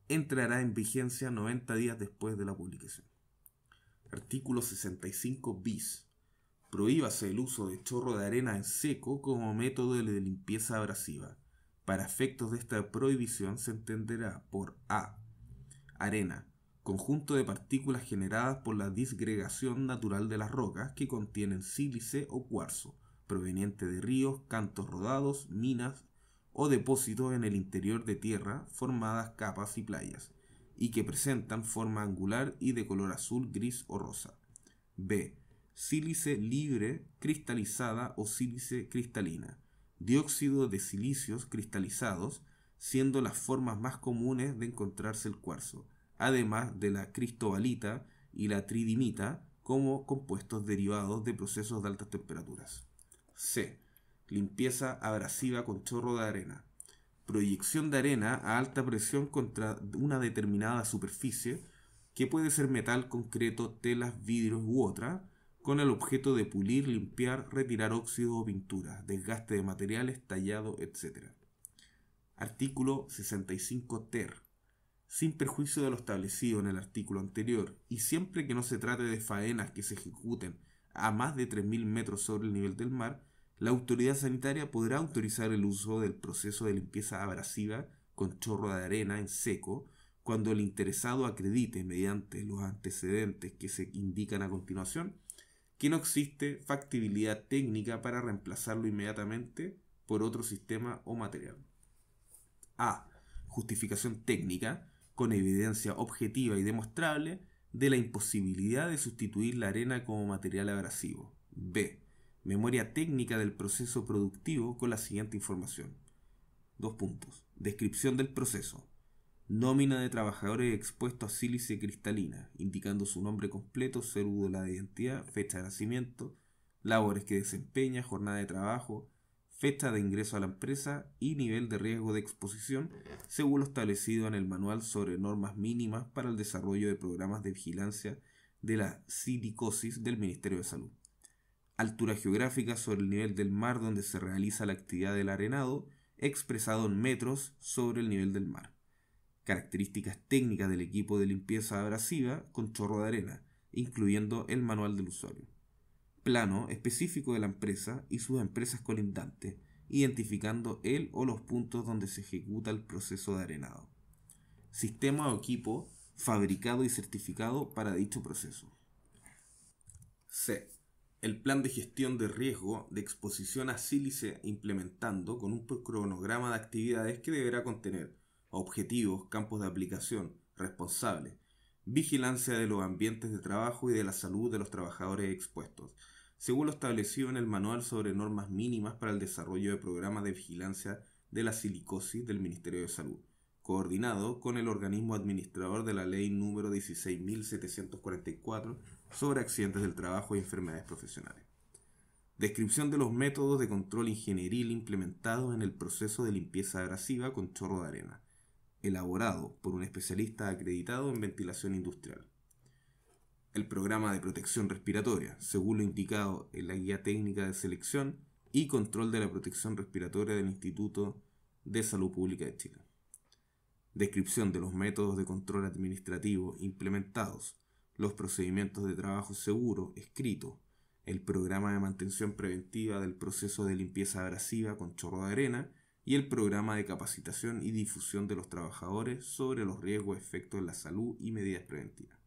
entrará en vigencia 90 días después de la publicación. Artículo 65 bis. Prohíbase el uso de chorro de arena en seco como método de limpieza abrasiva. Para efectos de esta prohibición se entenderá por a. Arena, conjunto de partículas generadas por la disgregación natural de las rocas que contienen sílice o cuarzo, proveniente de ríos, cantos rodados, minas o depósitos en el interior de tierra, formadas capas y playas, y que presentan forma angular y de color azul, gris o rosa. B. Sílice libre cristalizada o sílice cristalina. Dióxido de silicios cristalizados, siendo las formas más comunes de encontrarse el cuarzo, además de la cristobalita y la tridimita como compuestos derivados de procesos de altas temperaturas. C. Limpieza abrasiva con chorro de arena. Proyección de arena a alta presión contra una determinada superficie, que puede ser metal, concreto, telas, vidrios u otra, con el objeto de pulir, limpiar, retirar óxido o pintura, desgaste de materiales, tallado, etc. Artículo 65 ter. Sin perjuicio de lo establecido en el artículo anterior, y siempre que no se trate de faenas que se ejecuten a más de 3.000 metros sobre el nivel del mar, la autoridad sanitaria podrá autorizar el uso del proceso de limpieza abrasiva con chorro de arena en seco cuando el interesado acredite, mediante los antecedentes que se indican a continuación, que no existe factibilidad técnica para reemplazarlo inmediatamente por otro sistema o material. A. Justificación técnica, con evidencia objetiva y demostrable de la imposibilidad de sustituir la arena como material abrasivo. B. Memoria técnica del proceso productivo con la siguiente información. 2 puntos. Descripción del proceso. Nómina de trabajadores expuestos a sílice cristalina, indicando su nombre completo, cédula de identidad, fecha de nacimiento, labores que desempeña, jornada de trabajo, fecha de ingreso a la empresa y nivel de riesgo de exposición, según lo establecido en el Manual sobre Normas Mínimas para el Desarrollo de Programas de Vigilancia de la Silicosis del Ministerio de Salud. Altura geográfica sobre el nivel del mar donde se realiza la actividad del arenado, expresado en metros sobre el nivel del mar. Características técnicas del equipo de limpieza abrasiva con chorro de arena, incluyendo el manual del usuario. Plano específico de la empresa y sus empresas colindantes, identificando el o los puntos donde se ejecuta el proceso de arenado. Sistema o equipo fabricado y certificado para dicho proceso. C. El plan de gestión de riesgo de exposición a sílice, implementando con un cronograma de actividades que deberá contener objetivos, campos de aplicación, responsables, vigilancia de los ambientes de trabajo y de la salud de los trabajadores expuestos, según lo establecido en el Manual sobre Normas Mínimas para el Desarrollo de Programas de Vigilancia de la Silicosis del Ministerio de Salud, coordinado con el organismo administrador de la Ley número 16.744 sobre accidentes del trabajo y enfermedades profesionales. Descripción de los métodos de control ingenieril implementados en el proceso de limpieza abrasiva con chorro de arena, elaborado por un especialista acreditado en ventilación industrial. El programa de protección respiratoria, según lo indicado en la Guía Técnica de Selección y Control de la Protección Respiratoria del Instituto de Salud Pública de Chile. Descripción de los métodos de control administrativo implementados, los procedimientos de trabajo seguro escrito, el programa de mantención preventiva del proceso de limpieza abrasiva con chorro de arena y el programa de capacitación y difusión de los trabajadores sobre los riesgos, efectos en la salud y medidas preventivas.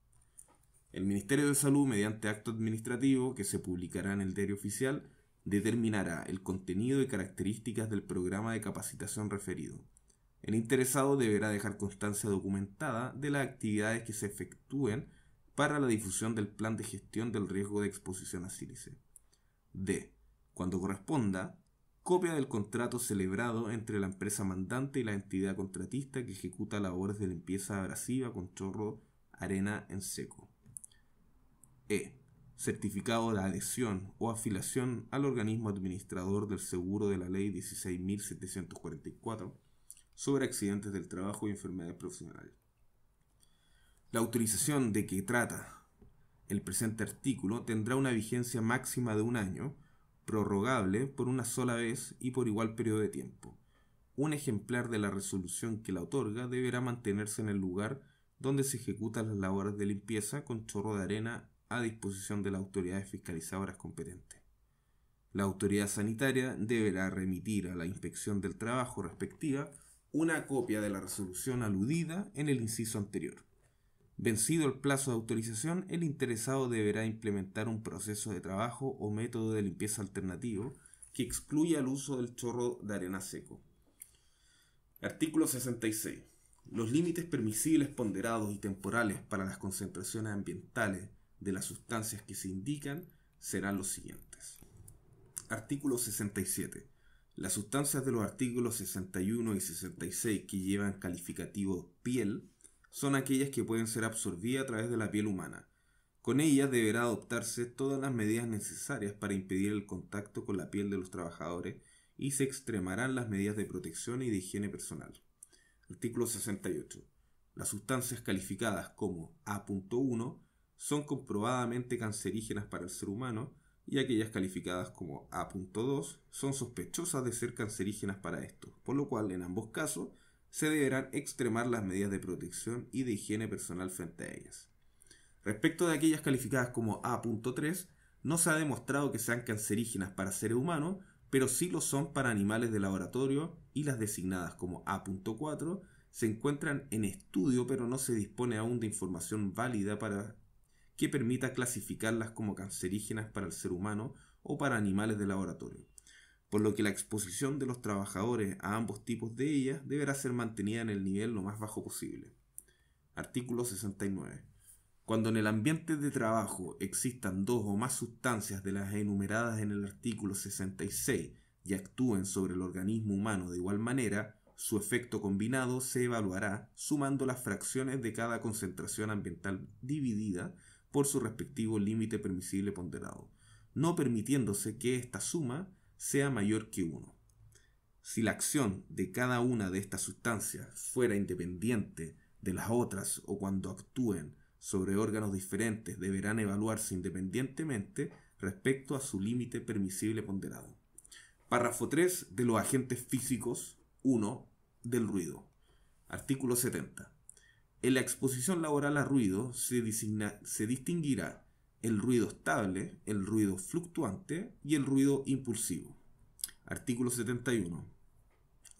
El Ministerio de Salud, mediante acto administrativo que se publicará en el Diario Oficial, determinará el contenido y características del programa de capacitación referido. El interesado deberá dejar constancia documentada de las actividades que se efectúen para la difusión del plan de gestión del riesgo de exposición a sílice. D. Cuando corresponda, copia del contrato celebrado entre la empresa mandante y la entidad contratista que ejecuta labores de limpieza abrasiva con chorro arena en seco. E. Certificado de adhesión o afiliación al organismo administrador del seguro de la Ley 16.744 sobre accidentes del trabajo y enfermedades profesionales. La autorización de que trata el presente artículo tendrá una vigencia máxima de 1 año, prorrogable por una sola vez y por igual periodo de tiempo. Un ejemplar de la resolución que la otorga deberá mantenerse en el lugar donde se ejecutan las labores de limpieza con chorro de arena a disposición de las autoridades fiscalizadoras competentes. La autoridad sanitaria deberá remitir a la inspección del trabajo respectiva una copia de la resolución aludida en el inciso anterior. Vencido el plazo de autorización, el interesado deberá implementar un proceso de trabajo o método de limpieza alternativo que excluya el uso del chorro de arena seco. Artículo 66. Los límites permisibles ponderados y temporales para las concentraciones ambientales de las sustancias que se indican serán los siguientes. Artículo 67. Las sustancias de los artículos 61 y 66 que llevan calificativo piel son aquellas que pueden ser absorbidas a través de la piel humana. Con ellas deberá adoptarse todas las medidas necesarias para impedir el contacto con la piel de los trabajadores y se extremarán las medidas de protección y de higiene personal. Artículo 68. Las sustancias calificadas como A.1 son comprobadamente cancerígenas para el ser humano y aquellas calificadas como A.2 son sospechosas de ser cancerígenas para estos, por lo cual en ambos casos se deberán extremar las medidas de protección y de higiene personal frente a ellas. Respecto de aquellas calificadas como A.3, no se ha demostrado que sean cancerígenas para seres humanos, pero sí lo son para animales de laboratorio, y las designadas como A.4 se encuentran en estudio, pero no se dispone aún de información válida para que permita clasificarlas como cancerígenas para el ser humano o para animales de laboratorio, por lo que la exposición de los trabajadores a ambos tipos de ellas deberá ser mantenida en el nivel lo más bajo posible. Artículo 69. Cuando en el ambiente de trabajo existan dos o más sustancias de las enumeradas en el artículo 66 y actúen sobre el organismo humano de igual manera, su efecto combinado se evaluará sumando las fracciones de cada concentración ambiental dividida por su respectivo límite permisible ponderado, no permitiéndose que esta suma sea mayor que 1. Si la acción de cada una de estas sustancias fuera independiente de las otras o cuando actúen sobre órganos diferentes deberán evaluarse independientemente respecto a su límite permisible ponderado. Párrafo 3 de los agentes físicos 1 del ruido. Artículo 70. En la exposición laboral a ruido se distinguirá el ruido estable, el ruido fluctuante y el ruido impulsivo. Artículo 71.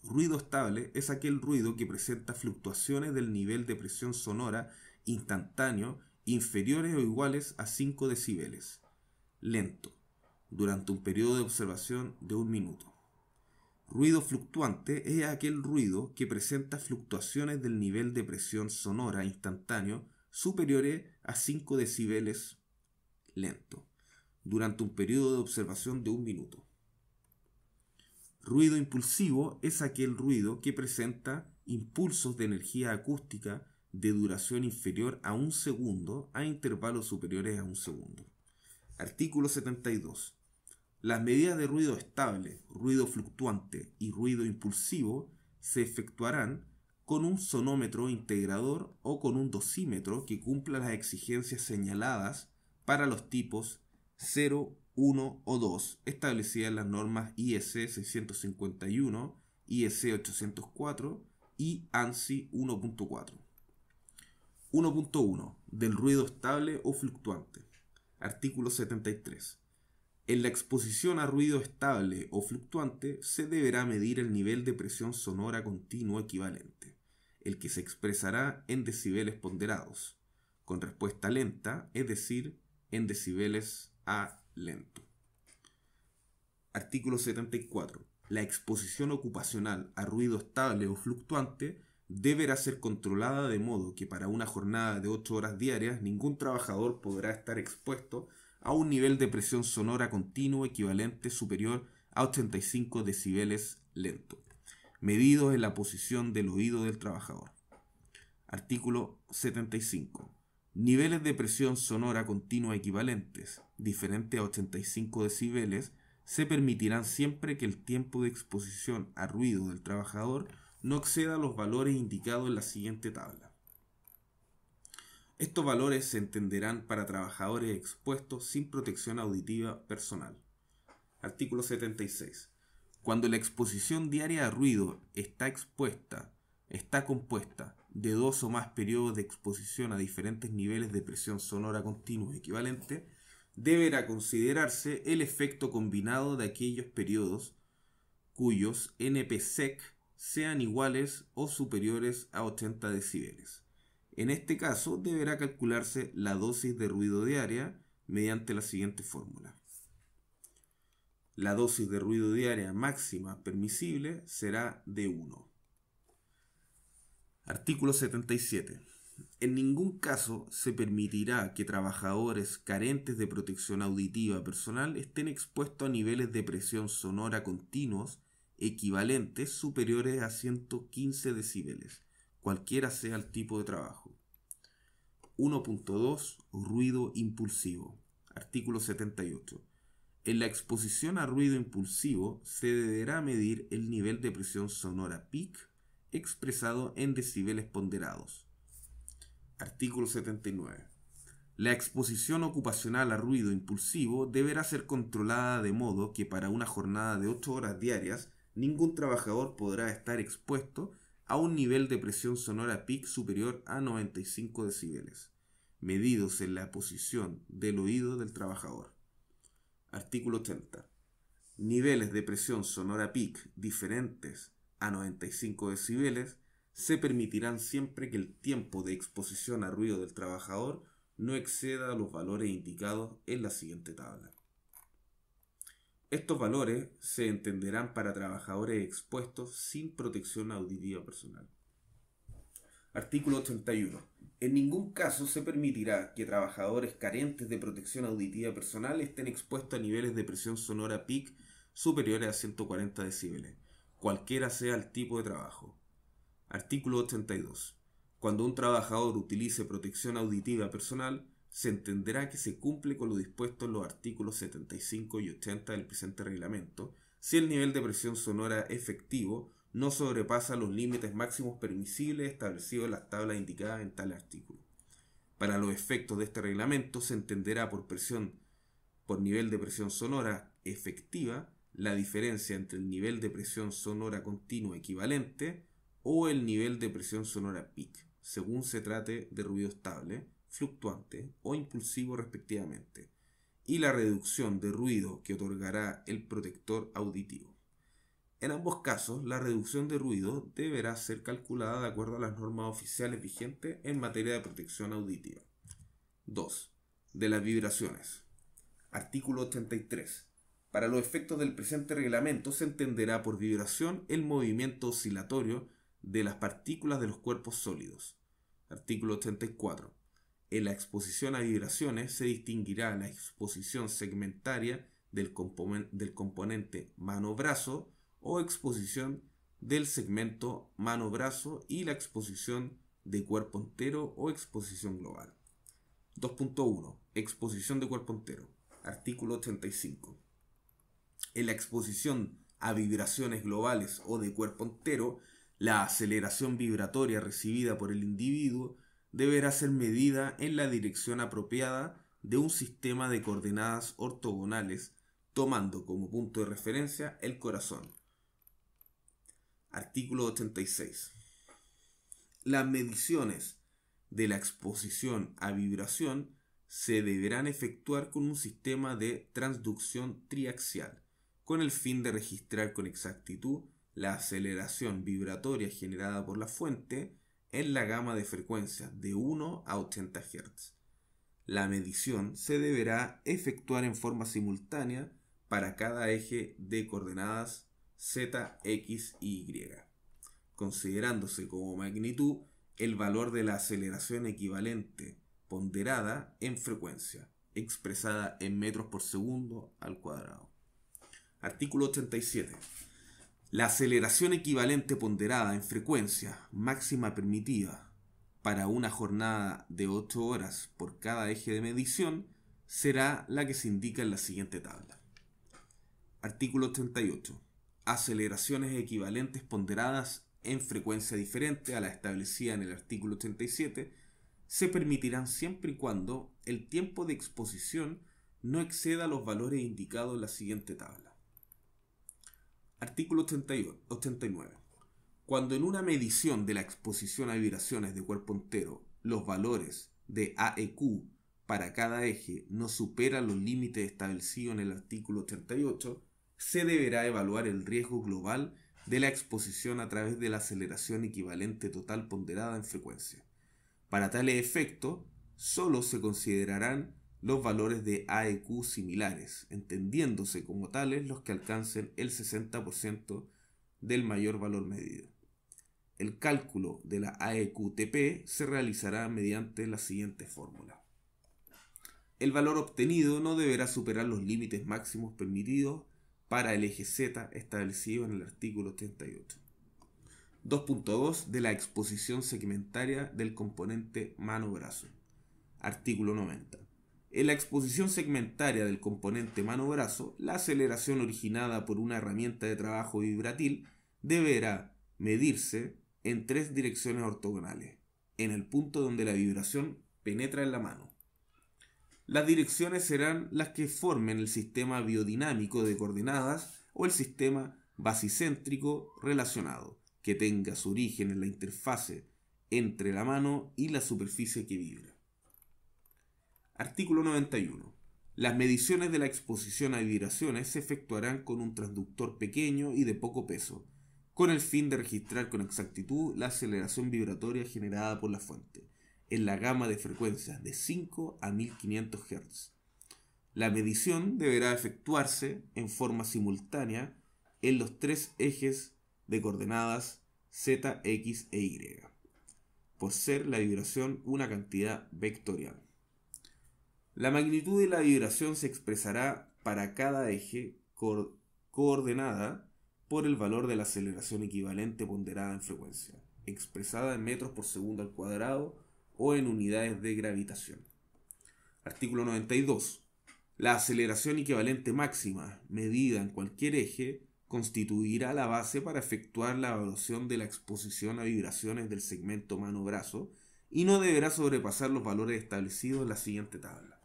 Ruido estable es aquel ruido que presenta fluctuaciones del nivel de presión sonora instantáneo inferiores o iguales a 5 decibeles. Lento, durante un periodo de observación de 1 minuto. Ruido fluctuante es aquel ruido que presenta fluctuaciones del nivel de presión sonora instantáneo superiores a 5 decibeles lento, durante un periodo de observación de 1 minuto. Ruido impulsivo es aquel ruido que presenta impulsos de energía acústica de duración inferior a 1 segundo a intervalos superiores a 1 segundo. Artículo 72. Las medidas de ruido estable, ruido fluctuante y ruido impulsivo se efectuarán con un sonómetro integrador o con un dosímetro que cumpla las exigencias señaladas para los tipos 0, 1 o 2 establecidas en las normas IEC 651, IEC 804 y ANSI 1.4. 1.1. Del ruido estable o fluctuante. Artículo 73. En la exposición a ruido estable o fluctuante se deberá medir el nivel de presión sonora continuo equivalente, el que se expresará en decibeles ponderados, con respuesta lenta, es decir, en decibeles a lento. Artículo 74. La exposición ocupacional a ruido estable o fluctuante deberá ser controlada de modo que para una jornada de 8 horas diarias ningún trabajador podrá estar expuesto a un nivel de presión sonora continuo equivalente superior a 85 decibeles lento, medido en la posición del oído del trabajador. Artículo 75. Niveles de presión sonora continua equivalentes, diferentes a 85 decibeles, se permitirán siempre que el tiempo de exposición a ruido del trabajador no exceda los valores indicados en la siguiente tabla. Estos valores se entenderán para trabajadores expuestos sin protección auditiva personal. Artículo 76. Cuando la exposición diaria a ruido está compuesta de 2 o más periodos de exposición a diferentes niveles de presión sonora continua equivalente, deberá considerarse el efecto combinado de aquellos periodos cuyos NPSEC sean iguales o superiores a 80 decibeles. En este caso, deberá calcularse la dosis de ruido diaria mediante la siguiente fórmula. La dosis de ruido diaria máxima permisible será de 1. Artículo 77. En ningún caso se permitirá que trabajadores carentes de protección auditiva personal estén expuestos a niveles de presión sonora continuos equivalentes superiores a 115 decibeles, cualquiera sea el tipo de trabajo. 1.2. Ruido impulsivo. Artículo 78. En la exposición a ruido impulsivo se deberá medir el nivel de presión sonora peak expresado en decibeles ponderados. Artículo 79. La exposición ocupacional a ruido impulsivo deberá ser controlada de modo que para una jornada de 8 horas diarias ningún trabajador podrá estar expuesto a un nivel de presión sonora peak superior a 95 decibeles, medidos en la posición del oído del trabajador. Artículo 80. Niveles de presión sonora peak diferentes a 95 decibeles se permitirán siempre que el tiempo de exposición a ruido del trabajador no exceda los valores indicados en la siguiente tabla. Estos valores se entenderán para trabajadores expuestos sin protección auditiva personal. Artículo 81. En ningún caso se permitirá que trabajadores carentes de protección auditiva personal estén expuestos a niveles de presión sonora peak superiores a 140 decibeles, cualquiera sea el tipo de trabajo. Artículo 82. Cuando un trabajador utilice protección auditiva personal, se entenderá que se cumple con lo dispuesto en los artículos 75 y 80 del presente reglamento, si el nivel de presión sonora efectivo no sobrepasa los límites máximos permisibles establecidos en las tablas indicadas en tal artículo. Para los efectos de este reglamento se entenderá por nivel de presión sonora efectiva la diferencia entre el nivel de presión sonora continua equivalente o el nivel de presión sonora peak, según se trate de ruido estable, fluctuante o impulsivo respectivamente, y la reducción de ruido que otorgará el protector auditivo. En ambos casos, la reducción de ruido deberá ser calculada de acuerdo a las normas oficiales vigentes en materia de protección auditiva. 2. De las vibraciones. Artículo 83. Para los efectos del presente reglamento se entenderá por vibración el movimiento oscilatorio de las partículas de los cuerpos sólidos. Artículo 84. En la exposición a vibraciones se distinguirá la exposición segmentaria del componente mano-brazo o exposición del segmento mano-brazo y la exposición de cuerpo entero o exposición global. 2.1. Exposición de cuerpo entero. Artículo 85. En la exposición a vibraciones globales o de cuerpo entero, la aceleración vibratoria recibida por el individuo deberá ser medida en la dirección apropiada de un sistema de coordenadas ortogonales, tomando como punto de referencia el corazón. Artículo 86. Las mediciones de la exposición a vibración se deberán efectuar con un sistema de transducción triaxial, con el fin de registrar con exactitud la aceleración vibratoria generada por la fuente en la gama de frecuencias de 1 a 80 Hz. La medición se deberá efectuar en forma simultánea para cada eje de coordenadas Z, X y Y, considerándose como magnitud el valor de la aceleración equivalente ponderada en frecuencia, expresada en metros por segundo al cuadrado. Artículo 87. La aceleración equivalente ponderada en frecuencia máxima permitida para una jornada de 8 horas por cada eje de medición será la que se indica en la siguiente tabla. Artículo 88. Aceleraciones equivalentes ponderadas en frecuencia diferente a la establecida en el artículo 87 se permitirán siempre y cuando el tiempo de exposición no exceda los valores indicados en la siguiente tabla. Artículo 89. Cuando en una medición de la exposición a vibraciones de cuerpo entero los valores de AEQ para cada eje no superan los límites establecidos en el artículo 88, se deberá evaluar el riesgo global de la exposición a través de la aceleración equivalente total ponderada en frecuencia. Para tales efectos, solo se considerarán los valores de AEQ similares, entendiéndose como tales los que alcancen el 60% del mayor valor medido. El cálculo de la AEQ-TP se realizará mediante la siguiente fórmula. El valor obtenido no deberá superar los límites máximos permitidos para el eje Z establecido en el artículo 38. 2.2 de la exposición segmentaria del componente mano-brazo. Artículo 90. En la exposición segmentaria del componente mano-brazo, la aceleración originada por una herramienta de trabajo vibratil deberá medirse en 3 direcciones ortogonales, en el punto donde la vibración penetra en la mano. Las direcciones serán las que formen el sistema biodinámico de coordenadas o el sistema basicéntrico relacionado, que tenga su origen en la interfase entre la mano y la superficie que vibra. Artículo 91. Las mediciones de la exposición a vibraciones se efectuarán con un transductor pequeño y de poco peso, con el fin de registrar con exactitud la aceleración vibratoria generada por la fuente, en la gama de frecuencias de 5 a 1500 Hz. La medición deberá efectuarse en forma simultánea en los 3 ejes de coordenadas Z, X e Y, por ser la vibración una cantidad vectorial. La magnitud de la vibración se expresará para cada eje coordenada por el valor de la aceleración equivalente ponderada en frecuencia, expresada en metros por segundo al cuadrado o en unidades de gravitación. Artículo 92. La aceleración equivalente máxima medida en cualquier eje constituirá la base para efectuar la evaluación de la exposición a vibraciones del segmento mano-brazo y no deberá sobrepasar los valores establecidos en la siguiente tabla.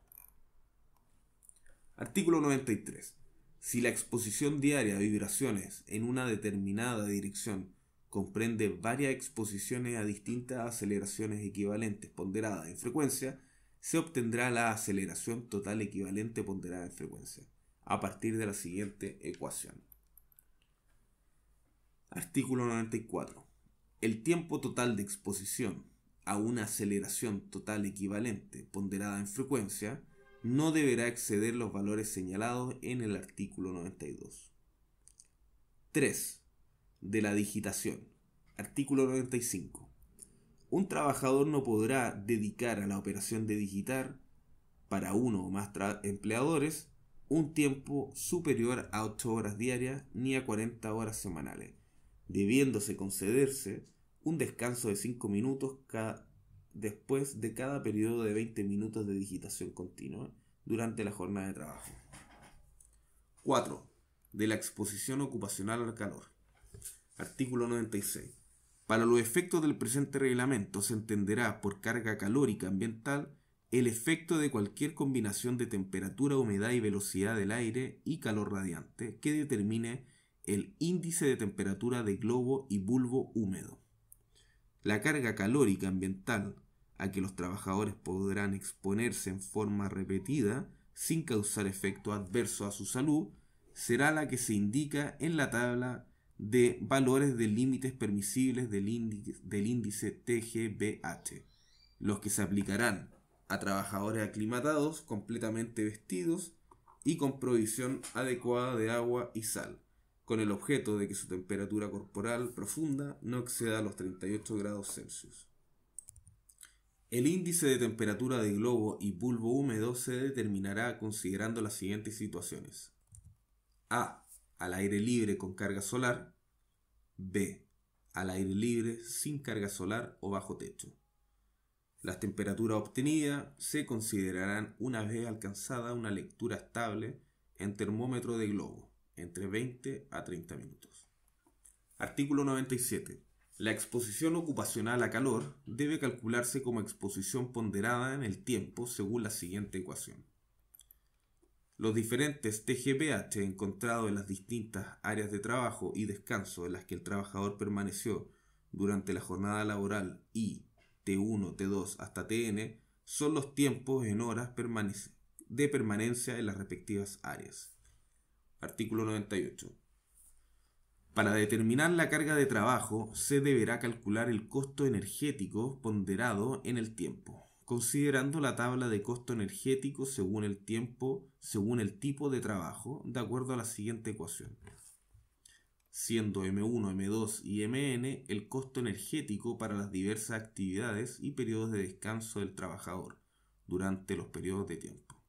Artículo 93. Si la exposición diaria a vibraciones en una determinada dirección comprende varias exposiciones a distintas aceleraciones equivalentes ponderadas en frecuencia, se obtendrá la aceleración total equivalente ponderada en frecuencia, a partir de la siguiente ecuación. Artículo 94. El tiempo total de exposición a una aceleración total equivalente ponderada en frecuencia no deberá exceder los valores señalados en el artículo 92. 3. De la digitación. Artículo 95. Un trabajador no podrá dedicar a la operación de digitar, para uno o más empleadores, un tiempo superior a 8 horas diarias ni a 40 horas semanales, debiéndose concederse un descanso de 5 minutos después de cada periodo de 20 minutos de digitación continua durante la jornada de trabajo. 4. De la exposición ocupacional al calor. Artículo 96. Para los efectos del presente reglamento se entenderá por carga calórica ambiental el efecto de cualquier combinación de temperatura, humedad y velocidad del aire y calor radiante que determine el índice de temperatura de globo y bulbo húmedo. La carga calórica ambiental a que los trabajadores podrán exponerse en forma repetida sin causar efecto adverso a su salud será la que se indica en la tabla de valores de límites permisibles del índice TGBH, los que se aplicarán a trabajadores aclimatados, completamente vestidos y con provisión adecuada de agua y sal, con el objeto de que su temperatura corporal profunda no exceda los 38 grados Celsius. El índice de temperatura de globo y bulbo húmedo se determinará considerando las siguientes situaciones. A. Al aire libre con carga solar. B. Al aire libre sin carga solar o bajo techo. Las temperaturas obtenidas se considerarán una vez alcanzada una lectura estable en termómetro de globo, entre 20 a 30 minutos. Artículo 97. La exposición ocupacional a calor debe calcularse como exposición ponderada en el tiempo según la siguiente ecuación. Los diferentes TGPH encontrados en las distintas áreas de trabajo y descanso en las que el trabajador permaneció durante la jornada laboral y T1, T2 hasta Tn son los tiempos en horas de permanencia en las respectivas áreas. Artículo 98. Para determinar la carga de trabajo se deberá calcular el costo energético ponderado en el tiempo, considerando la tabla de costo energético según el tipo de trabajo, de acuerdo a la siguiente ecuación. Siendo M1, M2 y Mn el costo energético para las diversas actividades y periodos de descanso del trabajador durante los periodos de tiempo.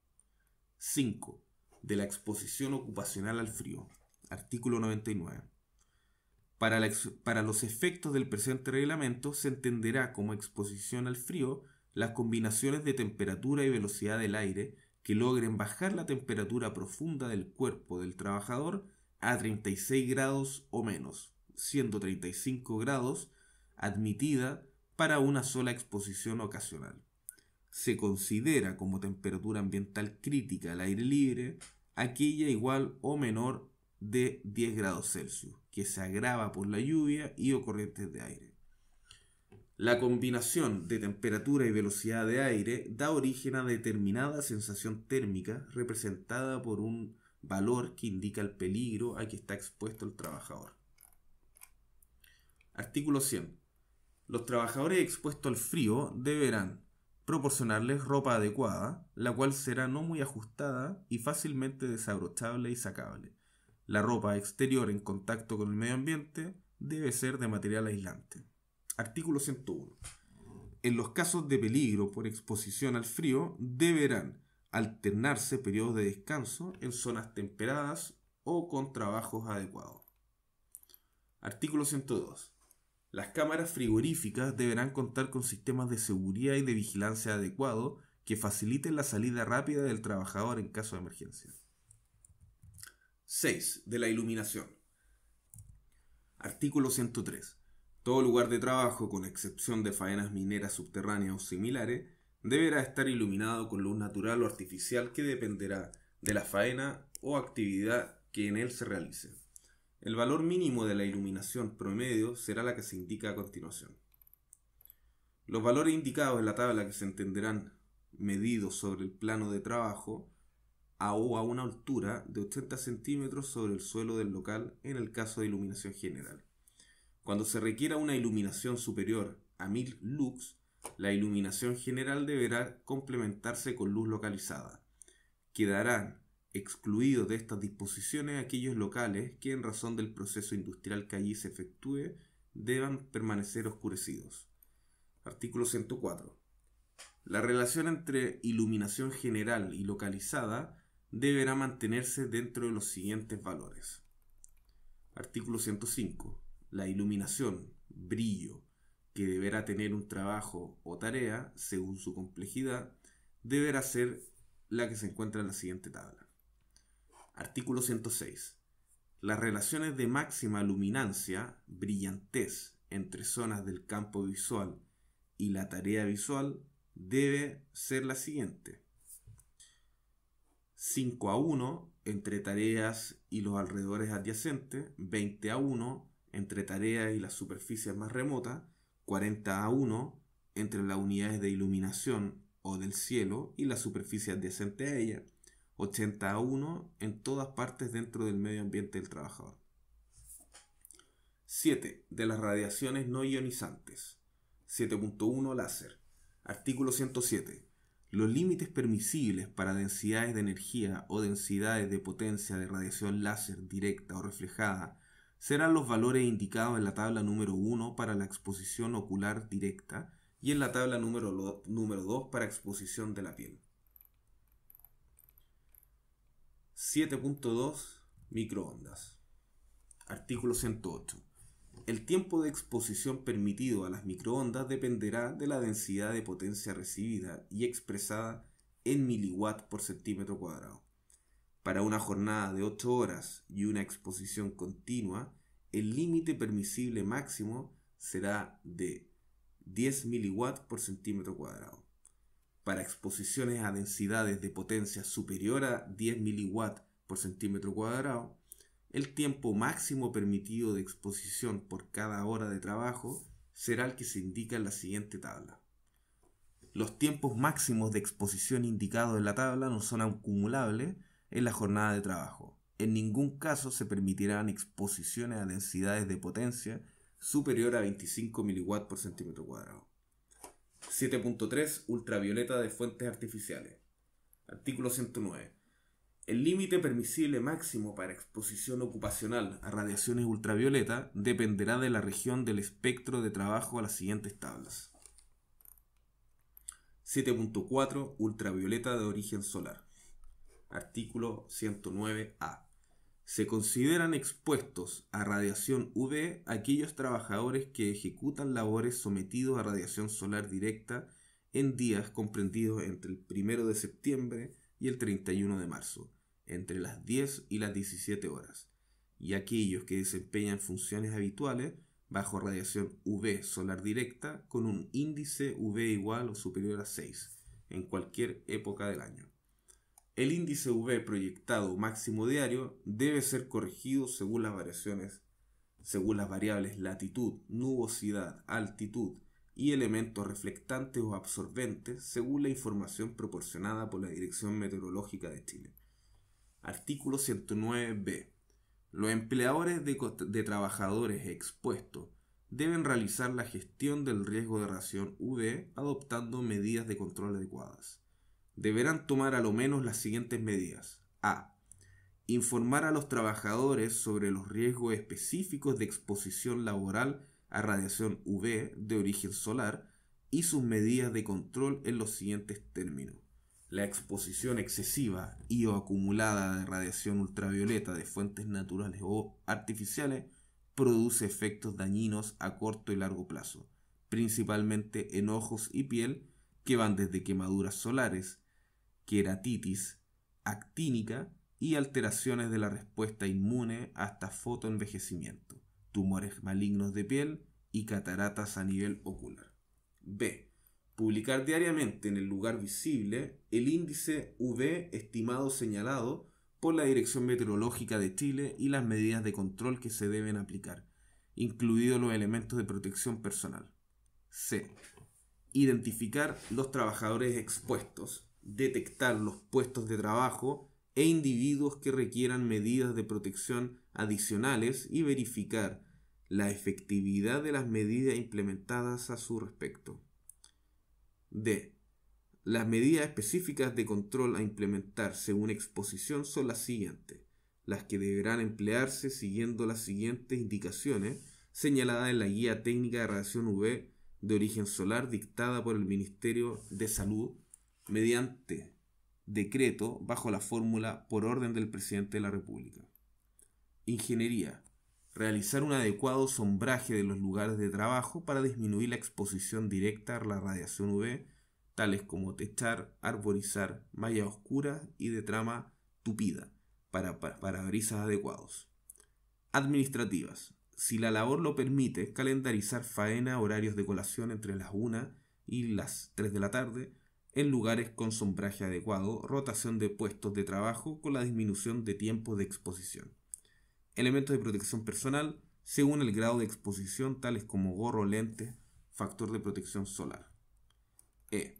5. De la exposición ocupacional al frío. Artículo 99. Para los efectos del presente reglamento se entenderá como exposición al frío las combinaciones de temperatura y velocidad del aire que logren bajar la temperatura profunda del cuerpo del trabajador a 36 grados o menos, siendo 35 grados admitida para una sola exposición ocasional. Se considera como temperatura ambiental crítica al aire libre aquella igual o menor de 10 grados Celsius, que se agrava por la lluvia y o corrientes de aire. La combinación de temperatura y velocidad de aire da origen a determinada sensación térmica representada por un valor que indica el peligro a que está expuesto el trabajador. Artículo 100. Los trabajadores expuestos al frío deberán proporcionarles ropa adecuada, la cual será no muy ajustada y fácilmente desabrochable y sacable. La ropa exterior en contacto con el medio ambiente debe ser de material aislante. Artículo 101. En los casos de peligro por exposición al frío, deberán alternarse periodos de descanso en zonas temperadas o con trabajos adecuados. Artículo 102. Las cámaras frigoríficas deberán contar con sistemas de seguridad y de vigilancia adecuados que faciliten la salida rápida del trabajador en caso de emergencia. 6. De la iluminación. Artículo 103. Todo lugar de trabajo, con excepción de faenas mineras subterráneas o similares, deberá estar iluminado con luz natural o artificial que dependerá de la faena o actividad que en él se realice. El valor mínimo de la iluminación promedio será la que se indica a continuación. Los valores indicados en la tabla que se entenderán medidos sobre el plano de trabajo a una altura de 80 centímetros sobre el suelo del local en el caso de iluminación general. Cuando se requiera una iluminación superior a 1000 lux, la iluminación general deberá complementarse con luz localizada. Quedarán excluidos de estas disposiciones aquellos locales que en razón del proceso industrial que allí se efectúe deban permanecer oscurecidos. Artículo 104. La relación entre iluminación general y localizada deberá mantenerse dentro de los siguientes valores. Artículo 105. La iluminación, brillo, que deberá tener un trabajo o tarea, según su complejidad, deberá ser la que se encuentra en la siguiente tabla. Artículo 106. Las relaciones de máxima luminancia, brillantez, entre zonas del campo visual y la tarea visual debe ser la siguiente. 5:1 entre tareas y los alrededores adyacentes, 20:1 entre tareas y las superficies más remotas, 40:1 entre las unidades de iluminación o del cielo y la superficie adyacente a ella, 80:1 en todas partes dentro del medio ambiente del trabajador. 7. De las radiaciones no ionizantes. 7.1 láser. Artículo 107. Los límites permisibles para densidades de energía o densidades de potencia de radiación láser directa o reflejada serán los valores indicados en la tabla número 1 para la exposición ocular directa y en la tabla número 2 para exposición de la piel. 7.2 Microondas. Artículo 108. El tiempo de exposición permitido a las microondas dependerá de la densidad de potencia recibida y expresada en miliwatt por centímetro cuadrado. Para una jornada de 8 horas y una exposición continua, el límite permisible máximo será de 10 miliwatts por centímetro cuadrado. Para exposiciones a densidades de potencia superior a 10 miliwatts por centímetro cuadrado, el tiempo máximo permitido de exposición por cada hora de trabajo será el que se indica en la siguiente tabla. Los tiempos máximos de exposición indicados en la tabla no son acumulables en la jornada de trabajo. En ningún caso se permitirán exposiciones a densidades de potencia superior a 25 miliwatts por centímetro cuadrado. 7.3. Ultravioleta de fuentes artificiales. Artículo 109. El límite permisible máximo para exposición ocupacional a radiaciones ultravioleta dependerá de la región del espectro de trabajo a las siguientes tablas. 7.4. Ultravioleta de origen solar. Artículo 109A. Se consideran expuestos a radiación UV aquellos trabajadores que ejecutan labores sometidos a radiación solar directa en días comprendidos entre el 1 de septiembre y el 31 de marzo, entre las 10 y las 17 horas, y aquellos que desempeñan funciones habituales bajo radiación UV solar directa con un índice UV igual o superior a 6 en cualquier época del año. El índice UV proyectado máximo diario debe ser corregido según las variables latitud, nubosidad, altitud y elementos reflectantes o absorbentes según la información proporcionada por la Dirección Meteorológica de Chile. Artículo 109b. Los empleadores de trabajadores expuestos deben realizar la gestión del riesgo de radiación UV adoptando medidas de control adecuadas. Deberán tomar a lo menos las siguientes medidas. A. Informar a los trabajadores sobre los riesgos específicos de exposición laboral a radiación UV de origen solar y sus medidas de control en los siguientes términos. La exposición excesiva y o acumulada de radiación ultravioleta de fuentes naturales o artificiales produce efectos dañinos a corto y largo plazo, principalmente en ojos y piel, que van desde quemaduras solares, queratitis actínica y alteraciones de la respuesta inmune hasta fotoenvejecimiento, tumores malignos de piel y cataratas a nivel ocular. B. Publicar diariamente en el lugar visible el índice UV estimado señalado por la Dirección Meteorológica de Chile y las medidas de control que se deben aplicar, incluidos los elementos de protección personal. C. Identificar los trabajadores expuestos, detectar los puestos de trabajo e individuos que requieran medidas de protección adicionales y verificar la efectividad de las medidas implementadas a su respecto. D. Las medidas específicas de control a implementar según exposición son las siguientes, las que deberán emplearse siguiendo las siguientes indicaciones señaladas en la Guía Técnica de Radiación UV de Origen Solar dictada por el Ministerio de Salud mediante decreto bajo la fórmula por orden del Presidente de la República. Ingeniería. Realizar un adecuado sombraje de los lugares de trabajo para disminuir la exposición directa a la radiación UV, tales como techar, arborizar, malla oscura y de trama tupida, para parabrisas adecuados. Administrativas. Si la labor lo permite, calendarizar faena, horarios de colación entre las 1 y las 3 de la tarde, en lugares con sombraje adecuado, rotación de puestos de trabajo con la disminución de tiempo de exposición. Elementos de protección personal, según el grado de exposición, tales como gorro, lentes, factor de protección solar. E.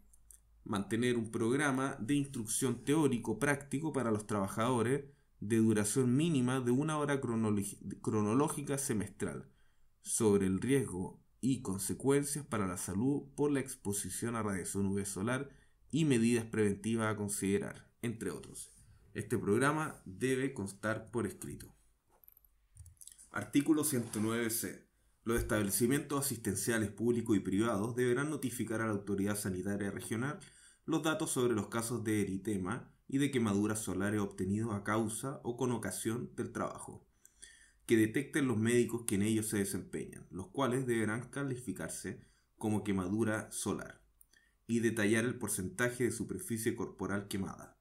Mantener un programa de instrucción teórico práctico para los trabajadores de duración mínima de 1 hora cronológica semestral sobre el riesgo y consecuencias para la salud por la exposición a radiación UV solar y medidas preventivas a considerar, entre otros. Este programa debe constar por escrito. Artículo 109c. Los establecimientos asistenciales públicos y privados deberán notificar a la autoridad sanitaria regional los datos sobre los casos de eritema y de quemaduras solares obtenidos a causa o con ocasión del trabajo, que detecten los médicos que en ellos se desempeñan, los cuales deberán calificarse como quemadura solar, y detallar el porcentaje de superficie corporal quemada.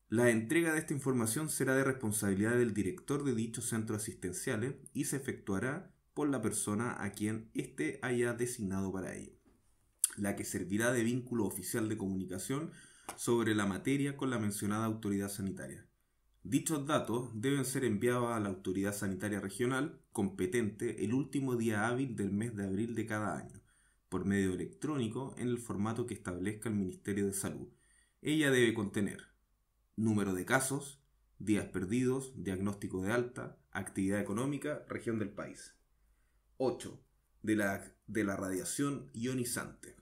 La entrega de esta información será de responsabilidad del director de dichos centros asistenciales y se efectuará por la persona a quien éste haya designado para ello, la que servirá de vínculo oficial de comunicación sobre la materia con la mencionada autoridad sanitaria. Dichos datos deben ser enviados a la autoridad sanitaria regional competente el último día hábil del mes de abril de cada año, por medio electrónico en el formato que establezca el Ministerio de Salud. Ella debe contener número de casos, días perdidos, diagnóstico de alta, actividad económica, región del país. 8. De la radiación ionizante.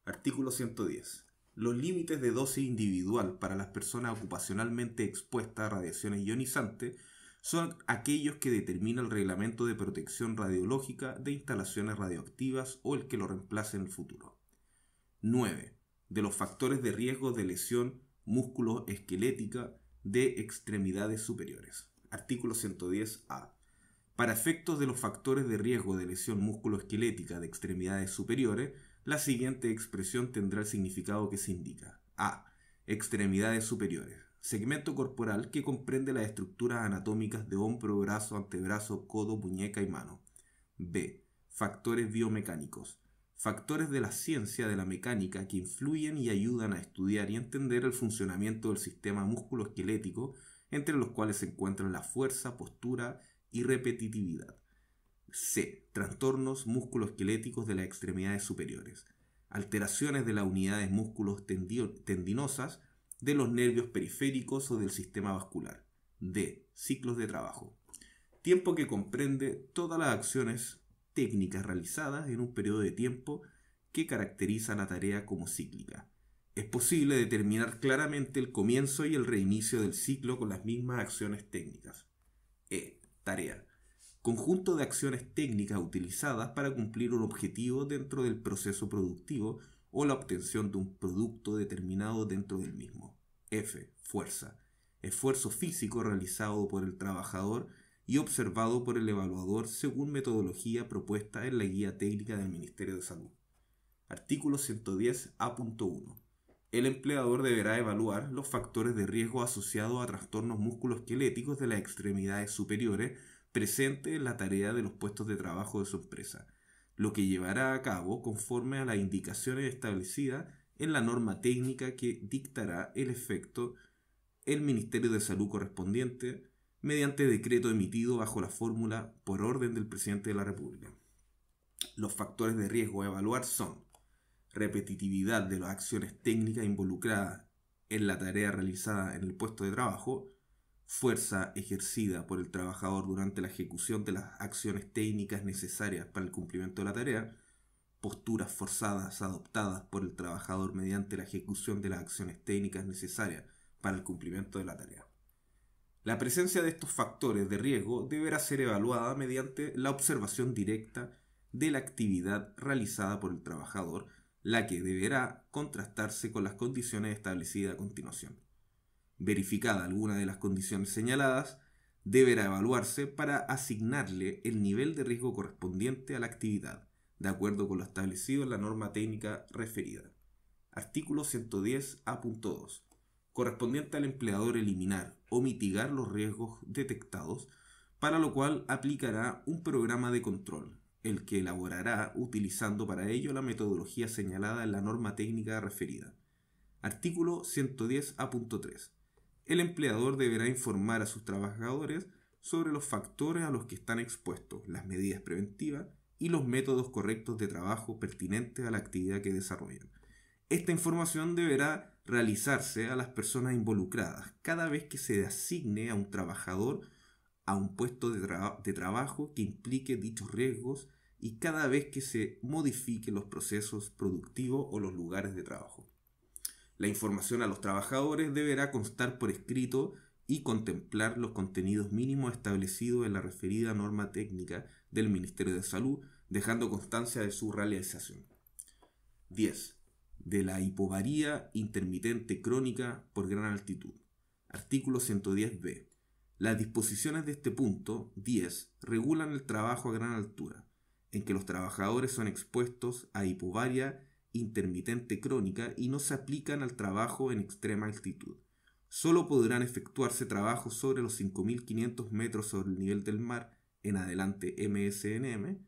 Artículo 110. Los límites de dosis individual para las personas ocupacionalmente expuestas a radiaciones ionizantes son aquellos que determina el Reglamento de Protección Radiológica de Instalaciones Radioactivas o el que lo reemplace en el futuro. 9. De los factores de riesgo de lesión músculo-esquelética de extremidades superiores. Artículo 110-A. Para efectos de los factores de riesgo de lesión músculo-esquelética de extremidades superiores, la siguiente expresión tendrá el significado que se indica. A. Extremidades superiores. Segmento corporal que comprende las estructuras anatómicas de hombro, brazo, antebrazo, codo, muñeca y mano. B. Factores biomecánicos. Factores de la ciencia de la mecánica que influyen y ayudan a estudiar y entender el funcionamiento del sistema musculoesquelético, entre los cuales se encuentran la fuerza, postura y repetitividad. C. Trastornos musculoesqueléticos de las extremidades superiores. Alteraciones de las unidades músculos tendinosas, de los nervios periféricos o del sistema vascular. D. Ciclos de trabajo. Tiempo que comprende todas las acciones técnicas realizadas en un periodo de tiempo que caracteriza la tarea como cíclica. Es posible determinar claramente el comienzo y el reinicio del ciclo con las mismas acciones técnicas. E. Tarea. Conjunto de acciones técnicas utilizadas para cumplir un objetivo dentro del proceso productivo o la obtención de un producto determinado dentro del mismo. F. Fuerza. Esfuerzo físico realizado por el trabajador y observado por el evaluador según metodología propuesta en la guía técnica del Ministerio de Salud. Artículo 110-A.1. El empleador deberá evaluar los factores de riesgo asociados a trastornos musculoesqueléticos de las extremidades superiores presentes en la tarea de los puestos de trabajo de su empresa, lo que llevará a cabo conforme a las indicaciones establecidas en la norma técnica que dictará el efecto el Ministerio de Salud correspondiente mediante decreto emitido bajo la fórmula por orden del Presidente de la República. Los factores de riesgo a evaluar son repetitividad de las acciones técnicas involucradas en la tarea realizada en el puesto de trabajo, fuerza ejercida por el trabajador durante la ejecución de las acciones técnicas necesarias para el cumplimiento de la tarea, posturas forzadas adoptadas por el trabajador mediante la ejecución de las acciones técnicas necesarias para el cumplimiento de la tarea. La presencia de estos factores de riesgo deberá ser evaluada mediante la observación directa de la actividad realizada por el trabajador, la que deberá contrastarse con las condiciones establecidas a continuación. Verificada alguna de las condiciones señaladas, deberá evaluarse para asignarle el nivel de riesgo correspondiente a la actividad, de acuerdo con lo establecido en la norma técnica referida. Artículo 110-A.2. Correspondiente al empleador eliminar o mitigar los riesgos detectados, para lo cual aplicará un programa de control, el que elaborará utilizando para ello la metodología señalada en la norma técnica referida. Artículo 110-A.3. El empleador deberá informar a sus trabajadores sobre los factores a los que están expuestos, las medidas preventivas y los métodos correctos de trabajo pertinentes a la actividad que desarrollan. Esta información deberá realizarse a las personas involucradas cada vez que se asigne a un trabajador a un puesto de trabajo que implique dichos riesgos y cada vez que se modifiquen los procesos productivos o los lugares de trabajo. La información a los trabajadores deberá constar por escrito y contemplar los contenidos mínimos establecidos en la referida norma técnica del Ministerio de Salud, dejando constancia de su realización. 10. De la hipovaría intermitente crónica por gran altitud. Artículo 110b. Las disposiciones de este punto 10 regulan el trabajo a gran altura, en que los trabajadores son expuestos a hipovaria intermitente crónica y no se aplican al trabajo en extrema altitud. Solo podrán efectuarse trabajos sobre los 5.500 metros sobre el nivel del mar en adelante MSNM,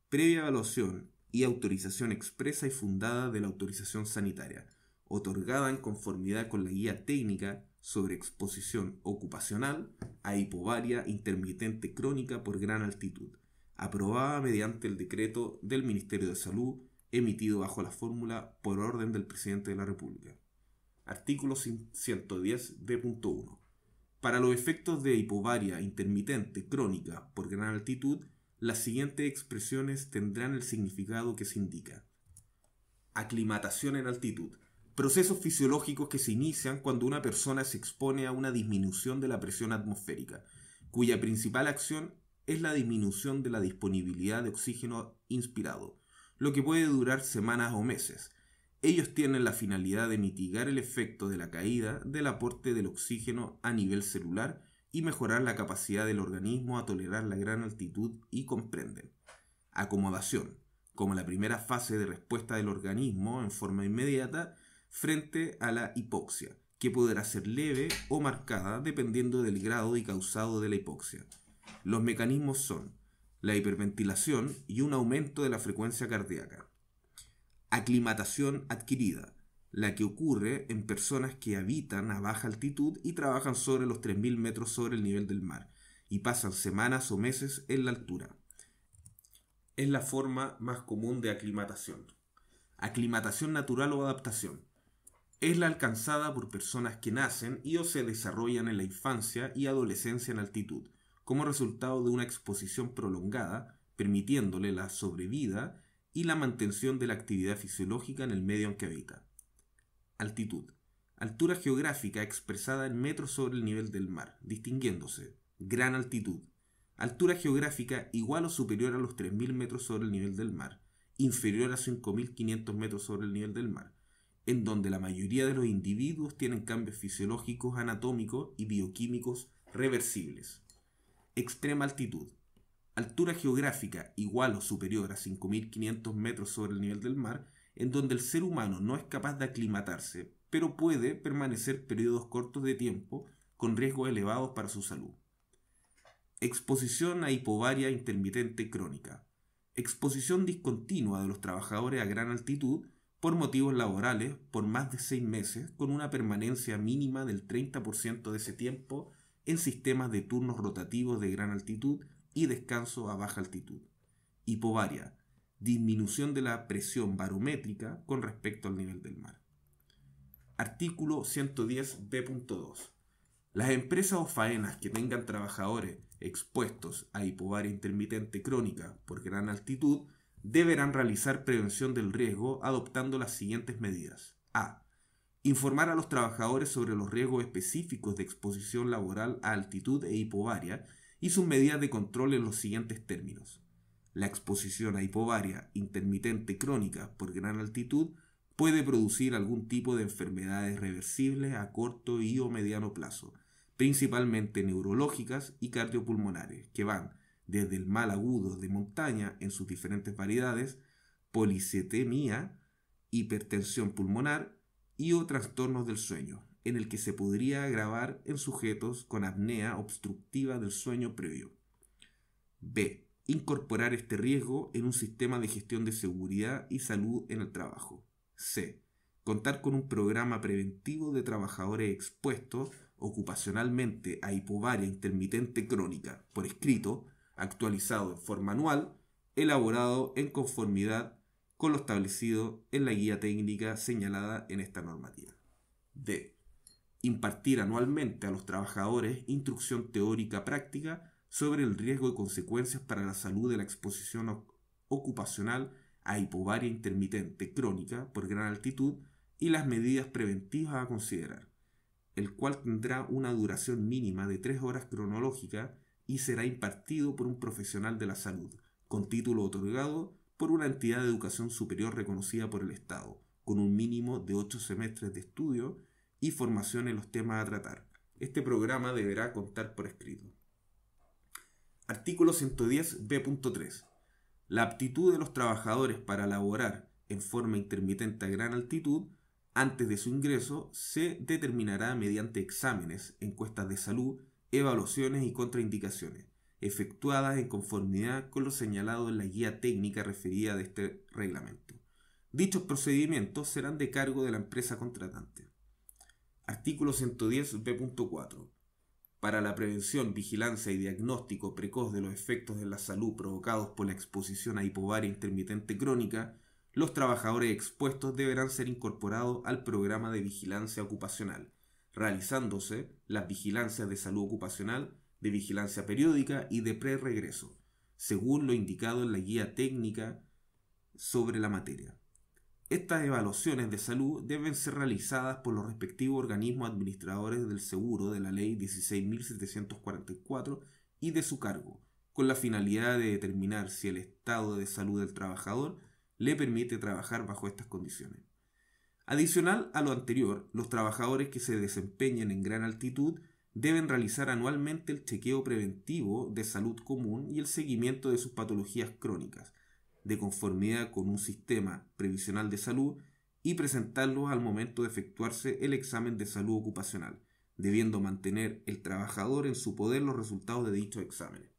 previa evaluación y autorización expresa y fundada de la autorización sanitaria, otorgada en conformidad con la guía técnica sobre exposición ocupacional a hipobaria intermitente crónica por gran altitud, aprobada mediante el decreto del Ministerio de Salud, emitido bajo la fórmula por orden del Presidente de la República. Artículo 110b.1. Para los efectos de hipobaria intermitente crónica por gran altitud, las siguientes expresiones tendrán el significado que se indica. Aclimatación en altitud. Procesos fisiológicos que se inician cuando una persona se expone a una disminución de la presión atmosférica, cuya principal acción es la disminución de la disponibilidad de oxígeno inspirado, lo que puede durar semanas o meses. Ellos tienen la finalidad de mitigar el efecto de la caída del aporte del oxígeno a nivel celular y mejorar la capacidad del organismo a tolerar la gran altitud y comprenden acomodación, como la primera fase de respuesta del organismo en forma inmediata frente a la hipoxia, que podrá ser leve o marcada dependiendo del grado y causado de la hipoxia. Los mecanismos son la hiperventilación y un aumento de la frecuencia cardíaca. Aclimatación adquirida, la que ocurre en personas que habitan a baja altitud y trabajan sobre los 3.000 metros sobre el nivel del mar y pasan semanas o meses en la altura. Es la forma más común de aclimatación. Aclimatación natural o adaptación. Es la alcanzada por personas que nacen y o se desarrollan en la infancia y adolescencia en altitud, como resultado de una exposición prolongada, permitiéndole la sobrevida y la mantención de la actividad fisiológica en el medio en que habita. Altitud. Altura geográfica expresada en metros sobre el nivel del mar, distinguiéndose gran altitud. Altura geográfica igual o superior a los 3.000 metros sobre el nivel del mar, inferior a 5.500 metros sobre el nivel del mar, en donde la mayoría de los individuos tienen cambios fisiológicos, anatómicos y bioquímicos reversibles. Extrema altitud. Altura geográfica igual o superior a 5.500 metros sobre el nivel del mar, en donde el ser humano no es capaz de aclimatarse, pero puede permanecer periodos cortos de tiempo con riesgos elevados para su salud. Exposición a hipobaria intermitente crónica. Exposición discontinua de los trabajadores a gran altitud por motivos laborales por más de 6 meses, con una permanencia mínima del 30% de ese tiempo en sistemas de turnos rotativos de gran altitud y descanso a baja altitud. Hipobaria. Disminución de la presión barométrica con respecto al nivel del mar. Artículo 110b.2. Las empresas o faenas que tengan trabajadores expuestos a hipobaria intermitente crónica por gran altitud deberán realizar prevención del riesgo adoptando las siguientes medidas. A. Informar a los trabajadores sobre los riesgos específicos de exposición laboral a altitud e hipobaria y sus medidas de control en los siguientes términos. La exposición a hipobaria intermitente crónica por gran altitud puede producir algún tipo de enfermedades reversibles a corto y o mediano plazo, principalmente neurológicas y cardiopulmonares, que van desde el mal agudo de montaña en sus diferentes variedades, policitemia, hipertensión pulmonar y o trastornos del sueño, en el que se podría agravar en sujetos con apnea obstructiva del sueño previo. B. Incorporar este riesgo en un sistema de gestión de seguridad y salud en el trabajo. C. Contar con un programa preventivo de trabajadores expuestos ocupacionalmente a hipobaria intermitente crónica, por escrito, actualizado en forma anual, elaborado en conformidad con lo establecido en la guía técnica señalada en esta normativa. D. Impartir anualmente a los trabajadores instrucción teórica práctica sobre el riesgo y consecuencias para la salud de la exposición ocupacional a hipobaria intermitente crónica por gran altitud y las medidas preventivas a considerar, el cual tendrá una duración mínima de 3 horas cronológicas y será impartido por un profesional de la salud, con título otorgado por una entidad de educación superior reconocida por el Estado, con un mínimo de 8 semestres de estudio y formación en los temas a tratar. Este programa deberá contar por escrito. Artículo 110b.3. La aptitud de los trabajadores para laborar en forma intermitente a gran altitud antes de su ingreso se determinará mediante exámenes, encuestas de salud, evaluaciones y contraindicaciones, efectuadas en conformidad con lo señalado en la guía técnica referida de este reglamento. Dichos procedimientos serán de cargo de la empresa contratante. Artículo 110b.4. Para la prevención, vigilancia y diagnóstico precoz de los efectos en la salud provocados por la exposición a hipobaria intermitente crónica, los trabajadores expuestos deberán ser incorporados al programa de vigilancia ocupacional, realizándose las vigilancias de salud ocupacional, de vigilancia periódica y de pre-regreso, según lo indicado en la guía técnica sobre la materia. Estas evaluaciones de salud deben ser realizadas por los respectivos organismos administradores del seguro de la Ley 16.744 y de su cargo, con la finalidad de determinar si el estado de salud del trabajador le permite trabajar bajo estas condiciones. Adicional a lo anterior, los trabajadores que se desempeñen en gran altitud deben realizar anualmente el chequeo preventivo de salud común y el seguimiento de sus patologías crónicas, de conformidad con un sistema previsional de salud, y presentarlos al momento de efectuarse el examen de salud ocupacional, debiendo mantener el trabajador en su poder los resultados de dichos exámenes.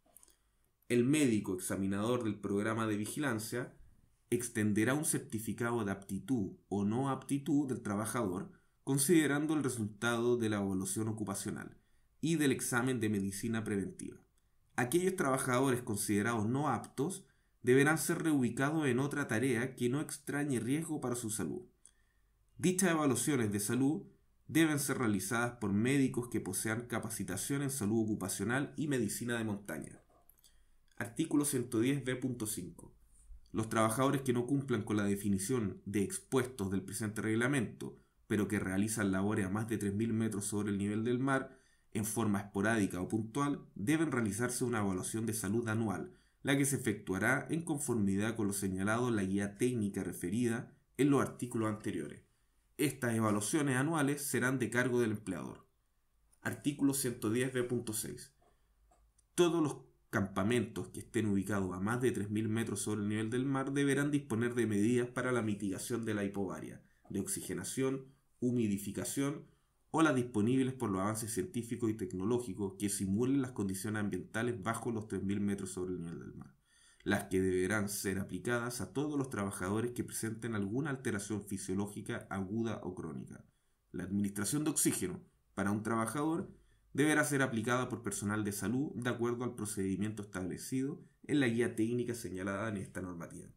El médico examinador del programa de vigilancia extenderá un certificado de aptitud o no aptitud del trabajador, considerando el resultado de la evaluación ocupacional y del examen de medicina preventiva. Aquellos trabajadores considerados no aptos deberán ser reubicados en otra tarea que no extrañe riesgo para su salud. Dichas evaluaciones de salud deben ser realizadas por médicos que posean capacitación en salud ocupacional y medicina de montaña. Artículo 110b.5. Los trabajadores que no cumplan con la definición de expuestos del presente reglamento, pero que realizan labores a más de 3.000 metros sobre el nivel del mar, en forma esporádica o puntual, deben realizarse una evaluación de salud anual, la que se efectuará en conformidad con lo señalado en la guía técnica referida en los artículos anteriores. Estas evaluaciones anuales serán de cargo del empleador. Artículo 110b.6. Todos los campamentos que estén ubicados a más de 3.000 metros sobre el nivel del mar deberán disponer de medidas para la mitigación de la hipobaria, de oxigenación, humidificación o las disponibles por los avances científicos y tecnológicos que simulen las condiciones ambientales bajo los 3.000 metros sobre el nivel del mar, las que deberán ser aplicadas a todos los trabajadores que presenten alguna alteración fisiológica aguda o crónica. La administración de oxígeno para un trabajador deberá ser aplicada por personal de salud de acuerdo al procedimiento establecido en la guía técnica señalada en esta normativa.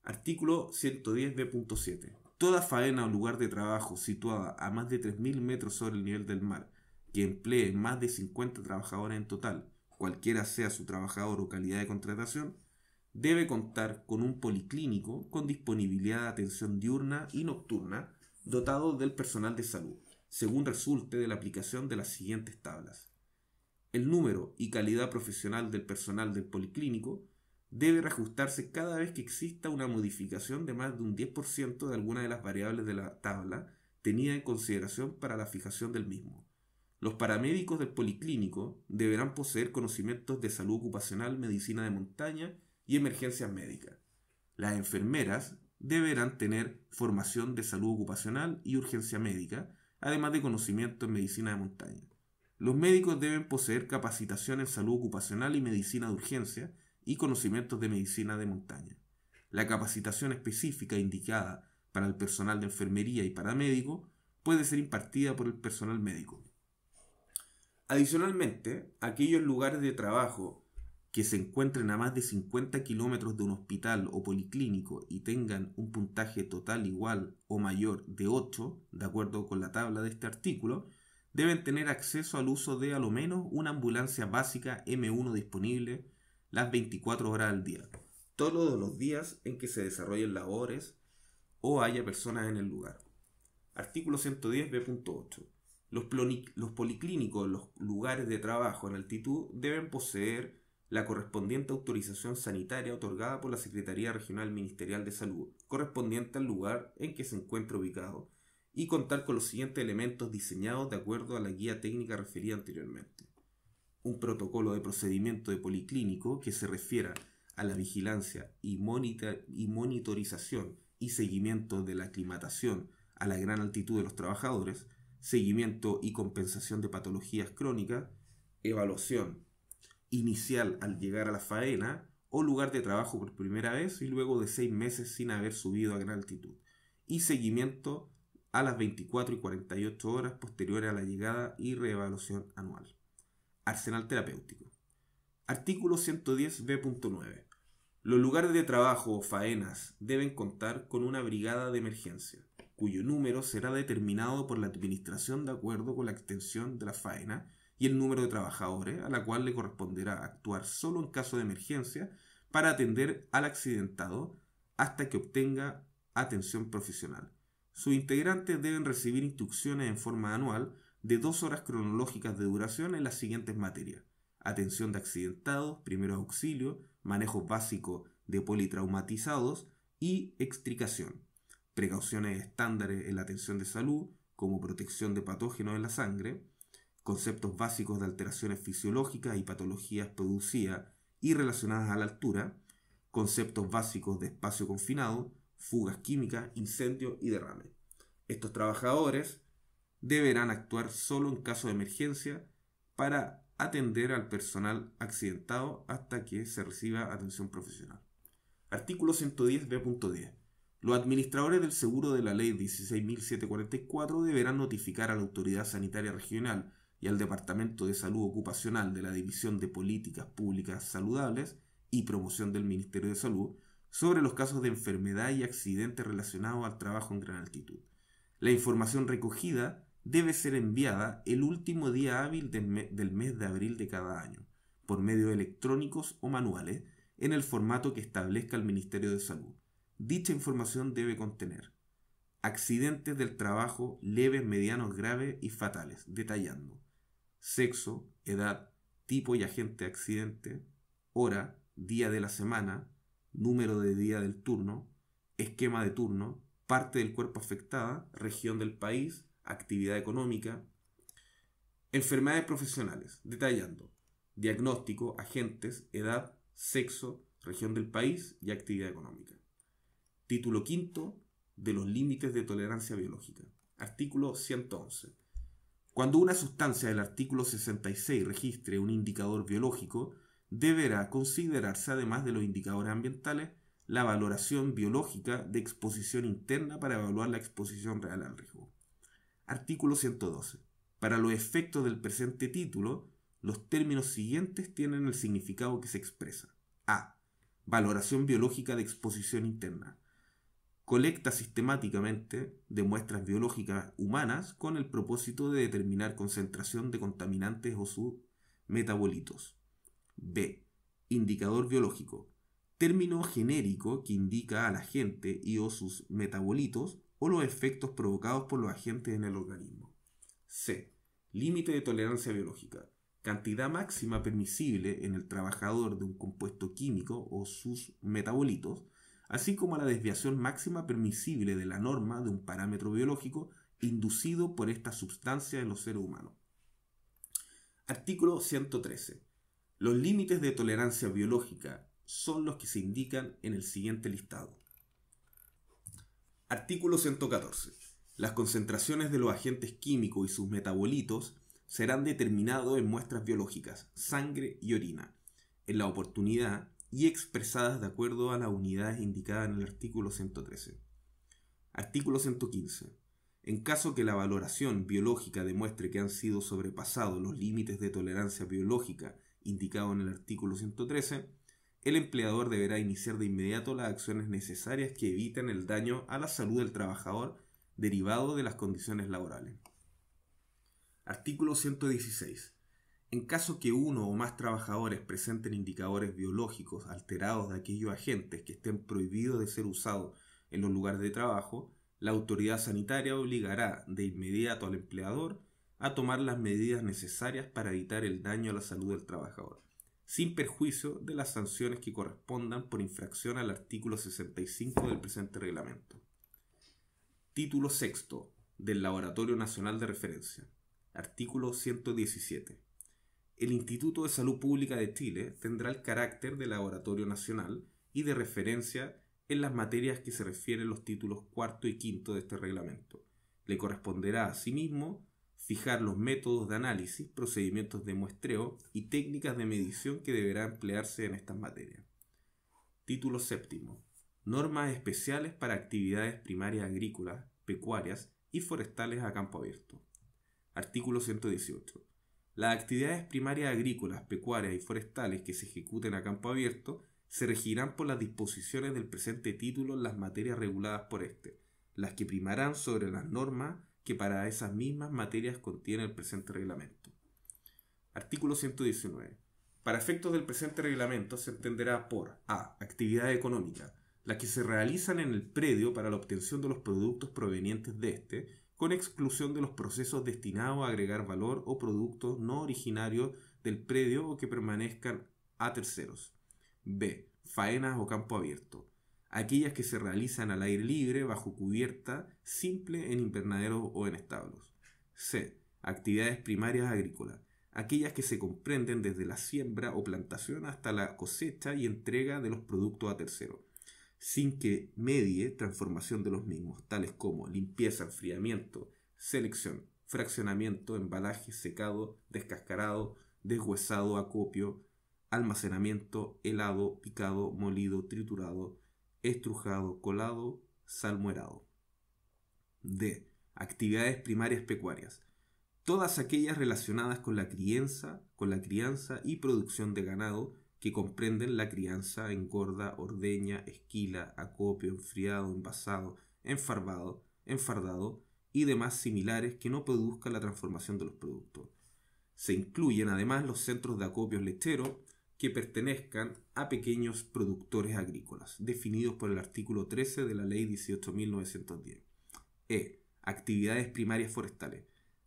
Artículo 110b.7. Toda faena o lugar de trabajo situada a más de 3.000 metros sobre el nivel del mar, que emplee más de 50 trabajadores en total, cualquiera sea su trabajador o calidad de contratación, debe contar con un policlínico con disponibilidad de atención diurna y nocturna, dotado del personal de salud, según resulte de la aplicación de las siguientes tablas. El número y calidad profesional del personal del policlínico debe reajustarse cada vez que exista una modificación de más de un 10% de alguna de las variables de la tabla tenida en consideración para la fijación del mismo. Los paramédicos del policlínico deberán poseer conocimientos de salud ocupacional, medicina de montaña y emergencias médicas. Las enfermeras deberán tener formación de salud ocupacional y urgencia médica, además de conocimiento en medicina de montaña. Los médicos deben poseer capacitación en salud ocupacional y medicina de urgencia y conocimientos de medicina de montaña. La capacitación específica indicada para el personal de enfermería y paramédico puede ser impartida por el personal médico. Adicionalmente, aquellos lugares de trabajo que se encuentren a más de 50 kilómetros de un hospital o policlínico y tengan un puntaje total igual o mayor de 8, de acuerdo con la tabla de este artículo, deben tener acceso al uso de a lo menos una ambulancia básica M1 disponible las 24 horas al día, todos los días en que se desarrollen labores o haya personas en el lugar. Artículo 110b.8. Los policlínicos, los lugares de trabajo en altitud, deben poseer la correspondiente autorización sanitaria otorgada por la Secretaría Regional Ministerial de Salud, correspondiente al lugar en que se encuentre ubicado, y contar con los siguientes elementos diseñados de acuerdo a la guía técnica referida anteriormente. Un protocolo de procedimiento de policlínico que se refiera a la vigilancia y monitorización y seguimiento de la aclimatación a la gran altitud de los trabajadores, seguimiento y compensación de patologías crónicas, evaluación inicial al llegar a la faena o lugar de trabajo por primera vez y luego de 6 meses sin haber subido a gran altitud, y seguimiento a las 24 y 48 horas posteriores a la llegada y reevaluación anual. Arsenal terapéutico. Artículo 110b.9. Los lugares de trabajo o faenas deben contar con una brigada de emergencia, cuyo número será determinado por la administración de acuerdo con la extensión de la faena y el número de trabajadores, a la cual le corresponderá actuar solo en caso de emergencia para atender al accidentado hasta que obtenga atención profesional. Sus integrantes deben recibir instrucciones en forma anual de 2 horas cronológicas de duración en las siguientes materias: atención de accidentados, primeros auxilios, manejo básico de politraumatizados y extricación, precauciones estándares en la atención de salud, como protección de patógenos en la sangre, conceptos básicos de alteraciones fisiológicas y patologías producidas y relacionadas a la altura, conceptos básicos de espacio confinado, fugas químicas, incendios y derrames. Estos trabajadores deberán actuar solo en caso de emergencia para atender al personal accidentado hasta que se reciba atención profesional. Artículo 110b.10. Los administradores del seguro de la Ley 16.744 deberán notificar a la Autoridad Sanitaria Regional y al Departamento de Salud Ocupacional de la División de Políticas Públicas Saludables y Promoción del Ministerio de Salud sobre los casos de enfermedad y accidentes relacionados al trabajo en gran altitud. La información recogida debe ser enviada el último día hábil del mes de abril de cada año, por medios electrónicos o manuales, en el formato que establezca el Ministerio de Salud. Dicha información debe contener accidentes del trabajo leves, medianos, graves y fatales, detallando sexo, edad, tipo y agente de accidente, hora, día de la semana, número de día del turno, esquema de turno, parte del cuerpo afectada, región del país, actividad económica, enfermedades profesionales, detallando diagnóstico, agentes, edad, sexo, región del país y actividad económica. Título quinto de los límites de tolerancia biológica. Artículo 111. Cuando una sustancia del artículo 66 registre un indicador biológico, deberá considerarse, además de los indicadores ambientales, la valoración biológica de exposición interna para evaluar la exposición real al riesgo. Artículo 112. Para los efectos del presente título, los términos siguientes tienen el significado que se expresa. A. Valoración biológica de exposición interna. Colecta sistemáticamente de muestras biológicas humanas con el propósito de determinar concentración de contaminantes o sus metabolitos. B. Indicador biológico. Término genérico que indica al agente y o sus metabolitos o los efectos provocados por los agentes en el organismo. C. Límite de tolerancia biológica. Cantidad máxima permisible en el trabajador de un compuesto químico o sus metabolitos, así como la desviación máxima permisible de la norma de un parámetro biológico inducido por esta sustancia en los seres humanos. Artículo 113. Los límites de tolerancia biológica son los que se indican en el siguiente listado. Artículo 114. Las concentraciones de los agentes químicos y sus metabolitos serán determinados en muestras biológicas, sangre y orina, en la oportunidad y expresadas de acuerdo a las unidades indicadas en el artículo 113. Artículo 115. En caso que la valoración biológica demuestre que han sido sobrepasados los límites de tolerancia biológica indicados en el artículo 113, el empleador deberá iniciar de inmediato las acciones necesarias que eviten el daño a la salud del trabajador derivado de las condiciones laborales. Artículo 116. En caso que uno o más trabajadores presenten indicadores biológicos alterados de aquellos agentes que estén prohibidos de ser usados en los lugares de trabajo, la autoridad sanitaria obligará de inmediato al empleador a tomar las medidas necesarias para evitar el daño a la salud del trabajador, sin perjuicio de las sanciones que correspondan por infracción al artículo 65 del presente reglamento. Título sexto del Laboratorio Nacional de Referencia. Artículo 117. El Instituto de Salud Pública de Chile tendrá el carácter de laboratorio nacional y de referencia en las materias que se refieren los títulos cuarto y quinto de este reglamento. Le corresponderá asimismo Fijar los métodos de análisis, procedimientos de muestreo y técnicas de medición que deberá emplearse en estas materias. Título séptimo. Normas especiales para actividades primarias agrícolas, pecuarias y forestales a campo abierto. Artículo 118. Las actividades primarias agrícolas, pecuarias y forestales que se ejecuten a campo abierto se regirán por las disposiciones del presente título en las materias reguladas por éste, las que primarán sobre las normas que para esas mismas materias contiene el presente reglamento. Artículo 119. Para efectos del presente reglamento se entenderá por a. Actividad económica, las que se realizan en el predio para la obtención de los productos provenientes de éste, con exclusión de los procesos destinados a agregar valor o productos no originarios del predio o que permanezcan a terceros. B. Faenas o campo abierto, aquellas que se realizan al aire libre, bajo cubierta simple, en invernaderos o en establos. C. Actividades primarias agrícolas, aquellas que se comprenden desde la siembra o plantación hasta la cosecha y entrega de los productos a terceros, sin que medie transformación de los mismos, tales como limpieza, enfriamiento, selección, fraccionamiento, embalaje, secado, descascarado, deshuesado, acopio, almacenamiento, helado, picado, molido, triturado, estrujado, colado, salmuerado. D. Actividades primarias pecuarias, todas aquellas relacionadas con la crianza y producción de ganado, que comprenden la crianza, engorda, ordeña, esquila, acopio, enfriado, envasado, enfardado y demás similares que no produzcan la transformación de los productos. Se incluyen además los centros de acopios lecheros que pertenezcan a pequeños productores agrícolas, definidos por el artículo 13 de la Ley 18.910. E. Actividades primarias forestales,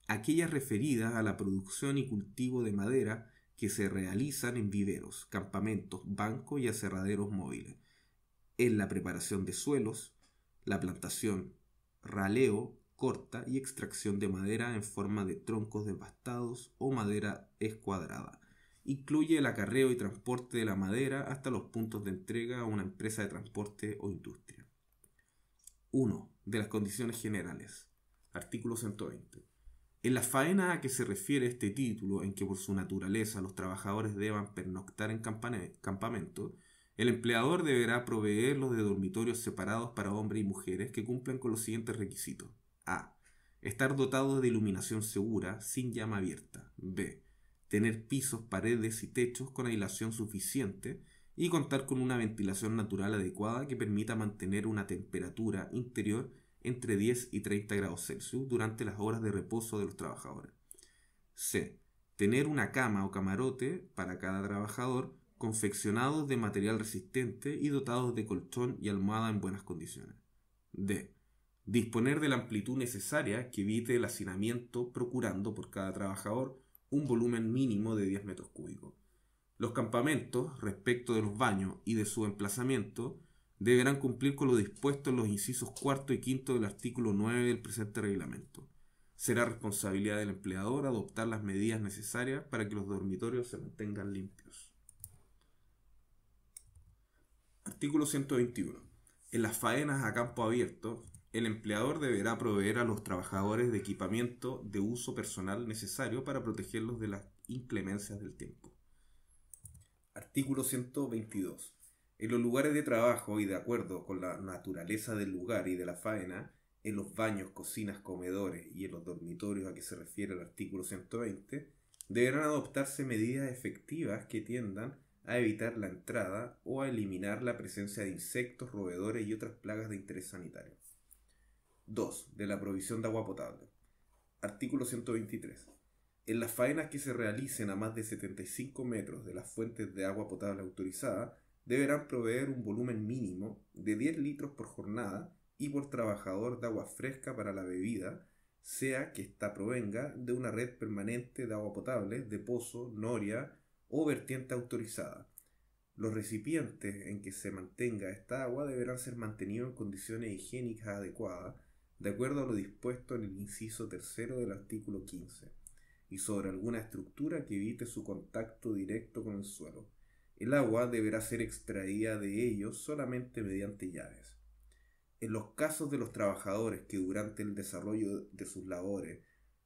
aquellas referidas a la producción y cultivo de madera que se realizan en viveros, campamentos, bancos y aserraderos móviles, en la preparación de suelos, la plantación, raleo, corta y extracción de madera en forma de troncos devastados o madera escuadrada. Incluye el acarreo y transporte de la madera hasta los puntos de entrega a una empresa de transporte o industria. 1. De las condiciones generales. Artículo 120. En la faena a que se refiere este título, en que por su naturaleza los trabajadores deban pernoctar en campamento, el empleador deberá proveerlos de dormitorios separados para hombres y mujeres que cumplan con los siguientes requisitos. A. Estar dotados de iluminación segura, sin llama abierta. B. Tener pisos, paredes y techos con aislación suficiente y contar con una ventilación natural adecuada que permita mantener una temperatura interior entre 10 y 30 grados Celsius durante las horas de reposo de los trabajadores. C. Tener una cama o camarote para cada trabajador, confeccionados de material resistente y dotados de colchón y almohada en buenas condiciones. D. Disponer de la amplitud necesaria que evite el hacinamiento, procurando por cada trabajador un volumen mínimo de 10 metros cúbicos. Los campamentos, respecto de los baños y de su emplazamiento, deberán cumplir con lo dispuesto en los incisos 4 y 5 del artículo 9 del presente reglamento. Será responsabilidad del empleador adoptar las medidas necesarias para que los dormitorios se mantengan limpios. Artículo 121. En las faenas a campo abierto, el empleador deberá proveer a los trabajadores de equipamiento de uso personal necesario para protegerlos de las inclemencias del tiempo. Artículo 122. En los lugares de trabajo y de acuerdo con la naturaleza del lugar y de la faena, en los baños, cocinas, comedores y en los dormitorios a que se refiere el artículo 120, deberán adoptarse medidas efectivas que tiendan a evitar la entrada o a eliminar la presencia de insectos, roedores y otras plagas de interés sanitario. 2. De la provisión de agua potable. Artículo 123. En las faenas que se realicen a más de 75 metros de las fuentes de agua potable autorizadas, deberán proveer un volumen mínimo de 10 litros por jornada y por trabajador de agua fresca para la bebida, sea que ésta provenga de una red permanente de agua potable, de pozo, noria o vertiente autorizada. Los recipientes en que se mantenga esta agua deberán ser mantenidos en condiciones higiénicas adecuadas, de acuerdo a lo dispuesto en el inciso 3 del artículo 15, y sobre alguna estructura que evite su contacto directo con el suelo. El agua deberá ser extraída de ellos solamente mediante llaves. En los casos de los trabajadores que durante el desarrollo de sus labores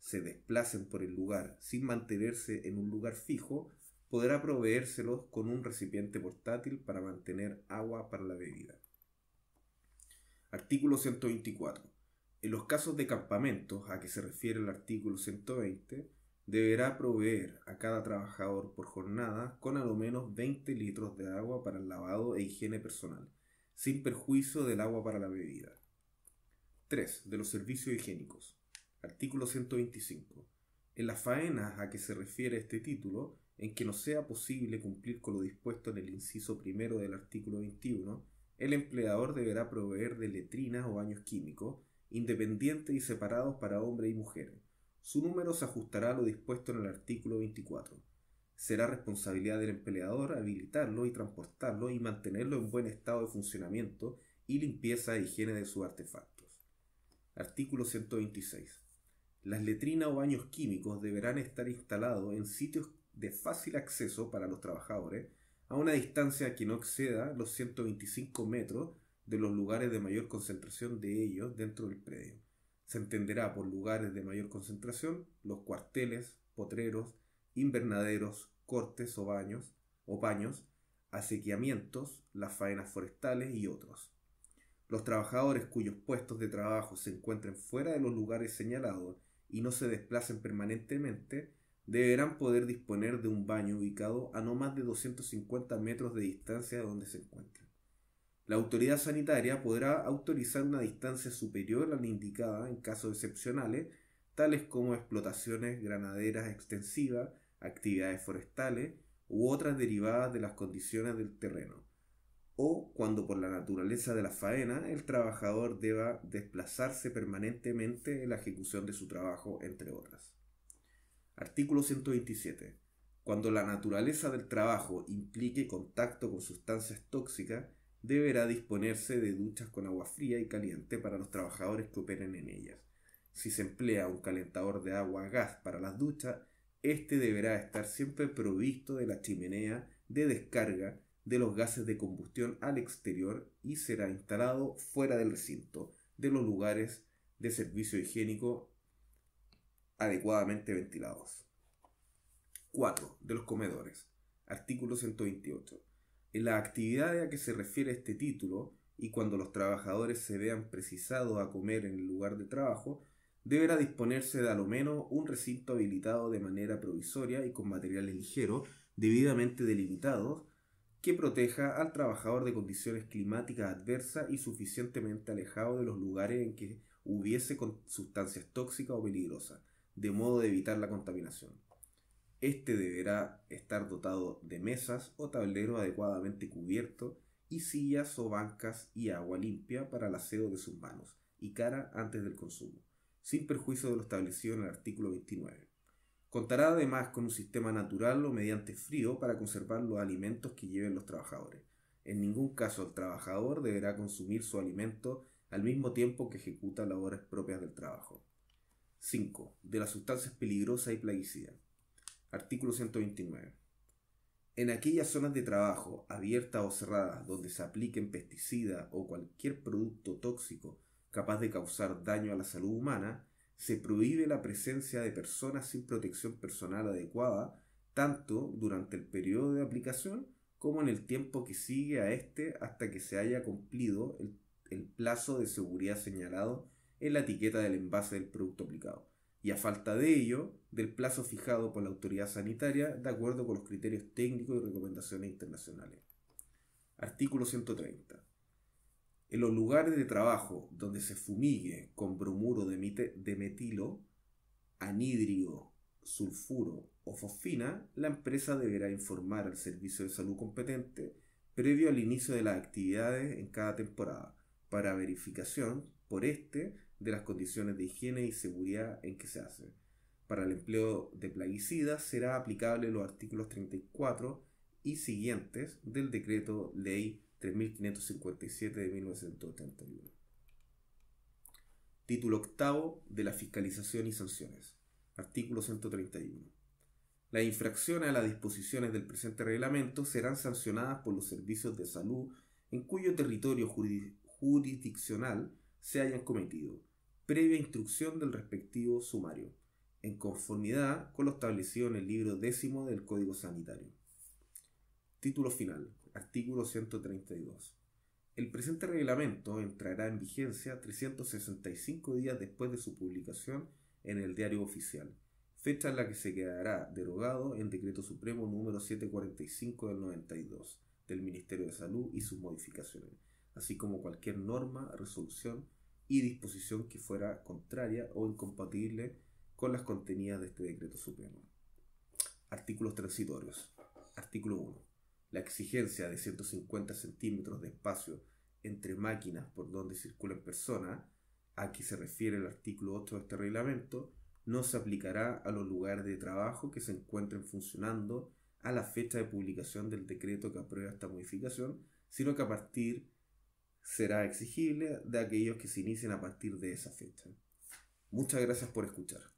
se desplacen por el lugar sin mantenerse en un lugar fijo, podrá proveérselos con un recipiente portátil para mantener agua para la bebida. Artículo 124. En los casos de campamentos a que se refiere el artículo 120, deberá proveer a cada trabajador por jornada con a lo menos 20 litros de agua para el lavado e higiene personal, sin perjuicio del agua para la bebida. 3. De los servicios higiénicos. Artículo 125. En las faenas a que se refiere este título, en que no sea posible cumplir con lo dispuesto en el inciso primero del artículo 21, el empleador deberá proveer de letrinas o baños químicos, independientes y separados para hombres y mujeres. Su número se ajustará a lo dispuesto en el artículo 24. Será responsabilidad del empleador habilitarlo y transportarlo y mantenerlo en buen estado de funcionamiento y limpieza e higiene de sus artefactos. Artículo 126. Las letrinas o baños químicos deberán estar instalados en sitios de fácil acceso para los trabajadores a una distancia que no exceda los 125 metros de los lugares de mayor concentración de ellos dentro del predio. Se entenderá por lugares de mayor concentración los cuarteles, potreros, invernaderos, cortes o paños, acequiamientos, las faenas forestales y otros. Los trabajadores cuyos puestos de trabajo se encuentren fuera de los lugares señalados y no se desplacen permanentemente, deberán poder disponer de un baño ubicado a no más de 250 metros de distancia de donde se encuentren. La autoridad sanitaria podrá autorizar una distancia superior a la indicada en casos excepcionales, tales como explotaciones ganaderas extensivas, actividades forestales u otras derivadas de las condiciones del terreno, o cuando por la naturaleza de la faena el trabajador deba desplazarse permanentemente en la ejecución de su trabajo, entre otras. Artículo 127. Cuando la naturaleza del trabajo implique contacto con sustancias tóxicas, deberá disponerse de duchas con agua fría y caliente para los trabajadores que operen en ellas. Si se emplea un calentador de agua a gas para las duchas, este deberá estar siempre provisto de la chimenea de descarga de los gases de combustión al exterior y será instalado fuera del recinto de los lugares de servicio higiénico adecuadamente ventilados. 4. De los comedores. Artículo 128. En las actividades a que se refiere este título, y cuando los trabajadores se vean precisados a comer en el lugar de trabajo, deberá disponerse de a lo menos un recinto habilitado de manera provisoria y con materiales ligeros, debidamente delimitados, que proteja al trabajador de condiciones climáticas adversas y suficientemente alejado de los lugares en que hubiese sustancias tóxicas o peligrosas, de modo de evitar la contaminación. Este deberá estar dotado de mesas o tableros adecuadamente cubiertos y sillas o bancas y agua limpia para el aseo de sus manos y cara antes del consumo, sin perjuicio de lo establecido en el artículo 29. Contará además con un sistema natural o mediante frío para conservar los alimentos que lleven los trabajadores. En ningún caso el trabajador deberá consumir su alimento al mismo tiempo que ejecuta labores propias del trabajo. 5. De las sustancias peligrosas y plaguicidas. Artículo 129. En aquellas zonas de trabajo, abiertas o cerradas, donde se apliquen pesticidas o cualquier producto tóxico capaz de causar daño a la salud humana, se prohíbe la presencia de personas sin protección personal adecuada, tanto durante el periodo de aplicación como en el tiempo que sigue a este hasta que se haya cumplido el plazo de seguridad señalado en la etiqueta del envase del producto aplicado, y a falta de ello, del plazo fijado por la autoridad sanitaria de acuerdo con los criterios técnicos y recomendaciones internacionales. Artículo 130. En los lugares de trabajo donde se fumigue con bromuro de metilo, anhídrido, sulfuro o fosfina, la empresa deberá informar al servicio de salud competente previo al inicio de las actividades en cada temporada, para verificación por de las condiciones de higiene y seguridad en que se hace. Para el empleo de plaguicidas será aplicable los artículos 34 y siguientes del Decreto Ley 3557 de 1981. Título octavo de la Fiscalización y Sanciones. Artículo 131. Las infracciones a las disposiciones del presente reglamento serán sancionadas por los servicios de salud en cuyo territorio jurisdiccional se hayan cometido, previa instrucción del respectivo sumario. en conformidad con lo establecido en el libro 10 del Código Sanitario. Título final. Artículo 132. El presente reglamento entrará en vigencia 365 días después de su publicación en el Diario Oficial, fecha en la que se quedará derogado el Decreto Supremo número 745 del 92 del Ministerio de Salud y sus modificaciones, así como cualquier norma, resolución y disposición que fuera contraria o incompatible con las contenidas de este Decreto Supremo. Artículos transitorios. Artículo 1. La exigencia de 150 centímetros de espacio entre máquinas por donde circulen personas, a que se refiere el artículo 8 de este reglamento, no se aplicará a los lugares de trabajo que se encuentren funcionando a la fecha de publicación del decreto que aprueba esta modificación, sino que será exigible de aquellos que se inicien a partir de esa fecha. Muchas gracias por escuchar.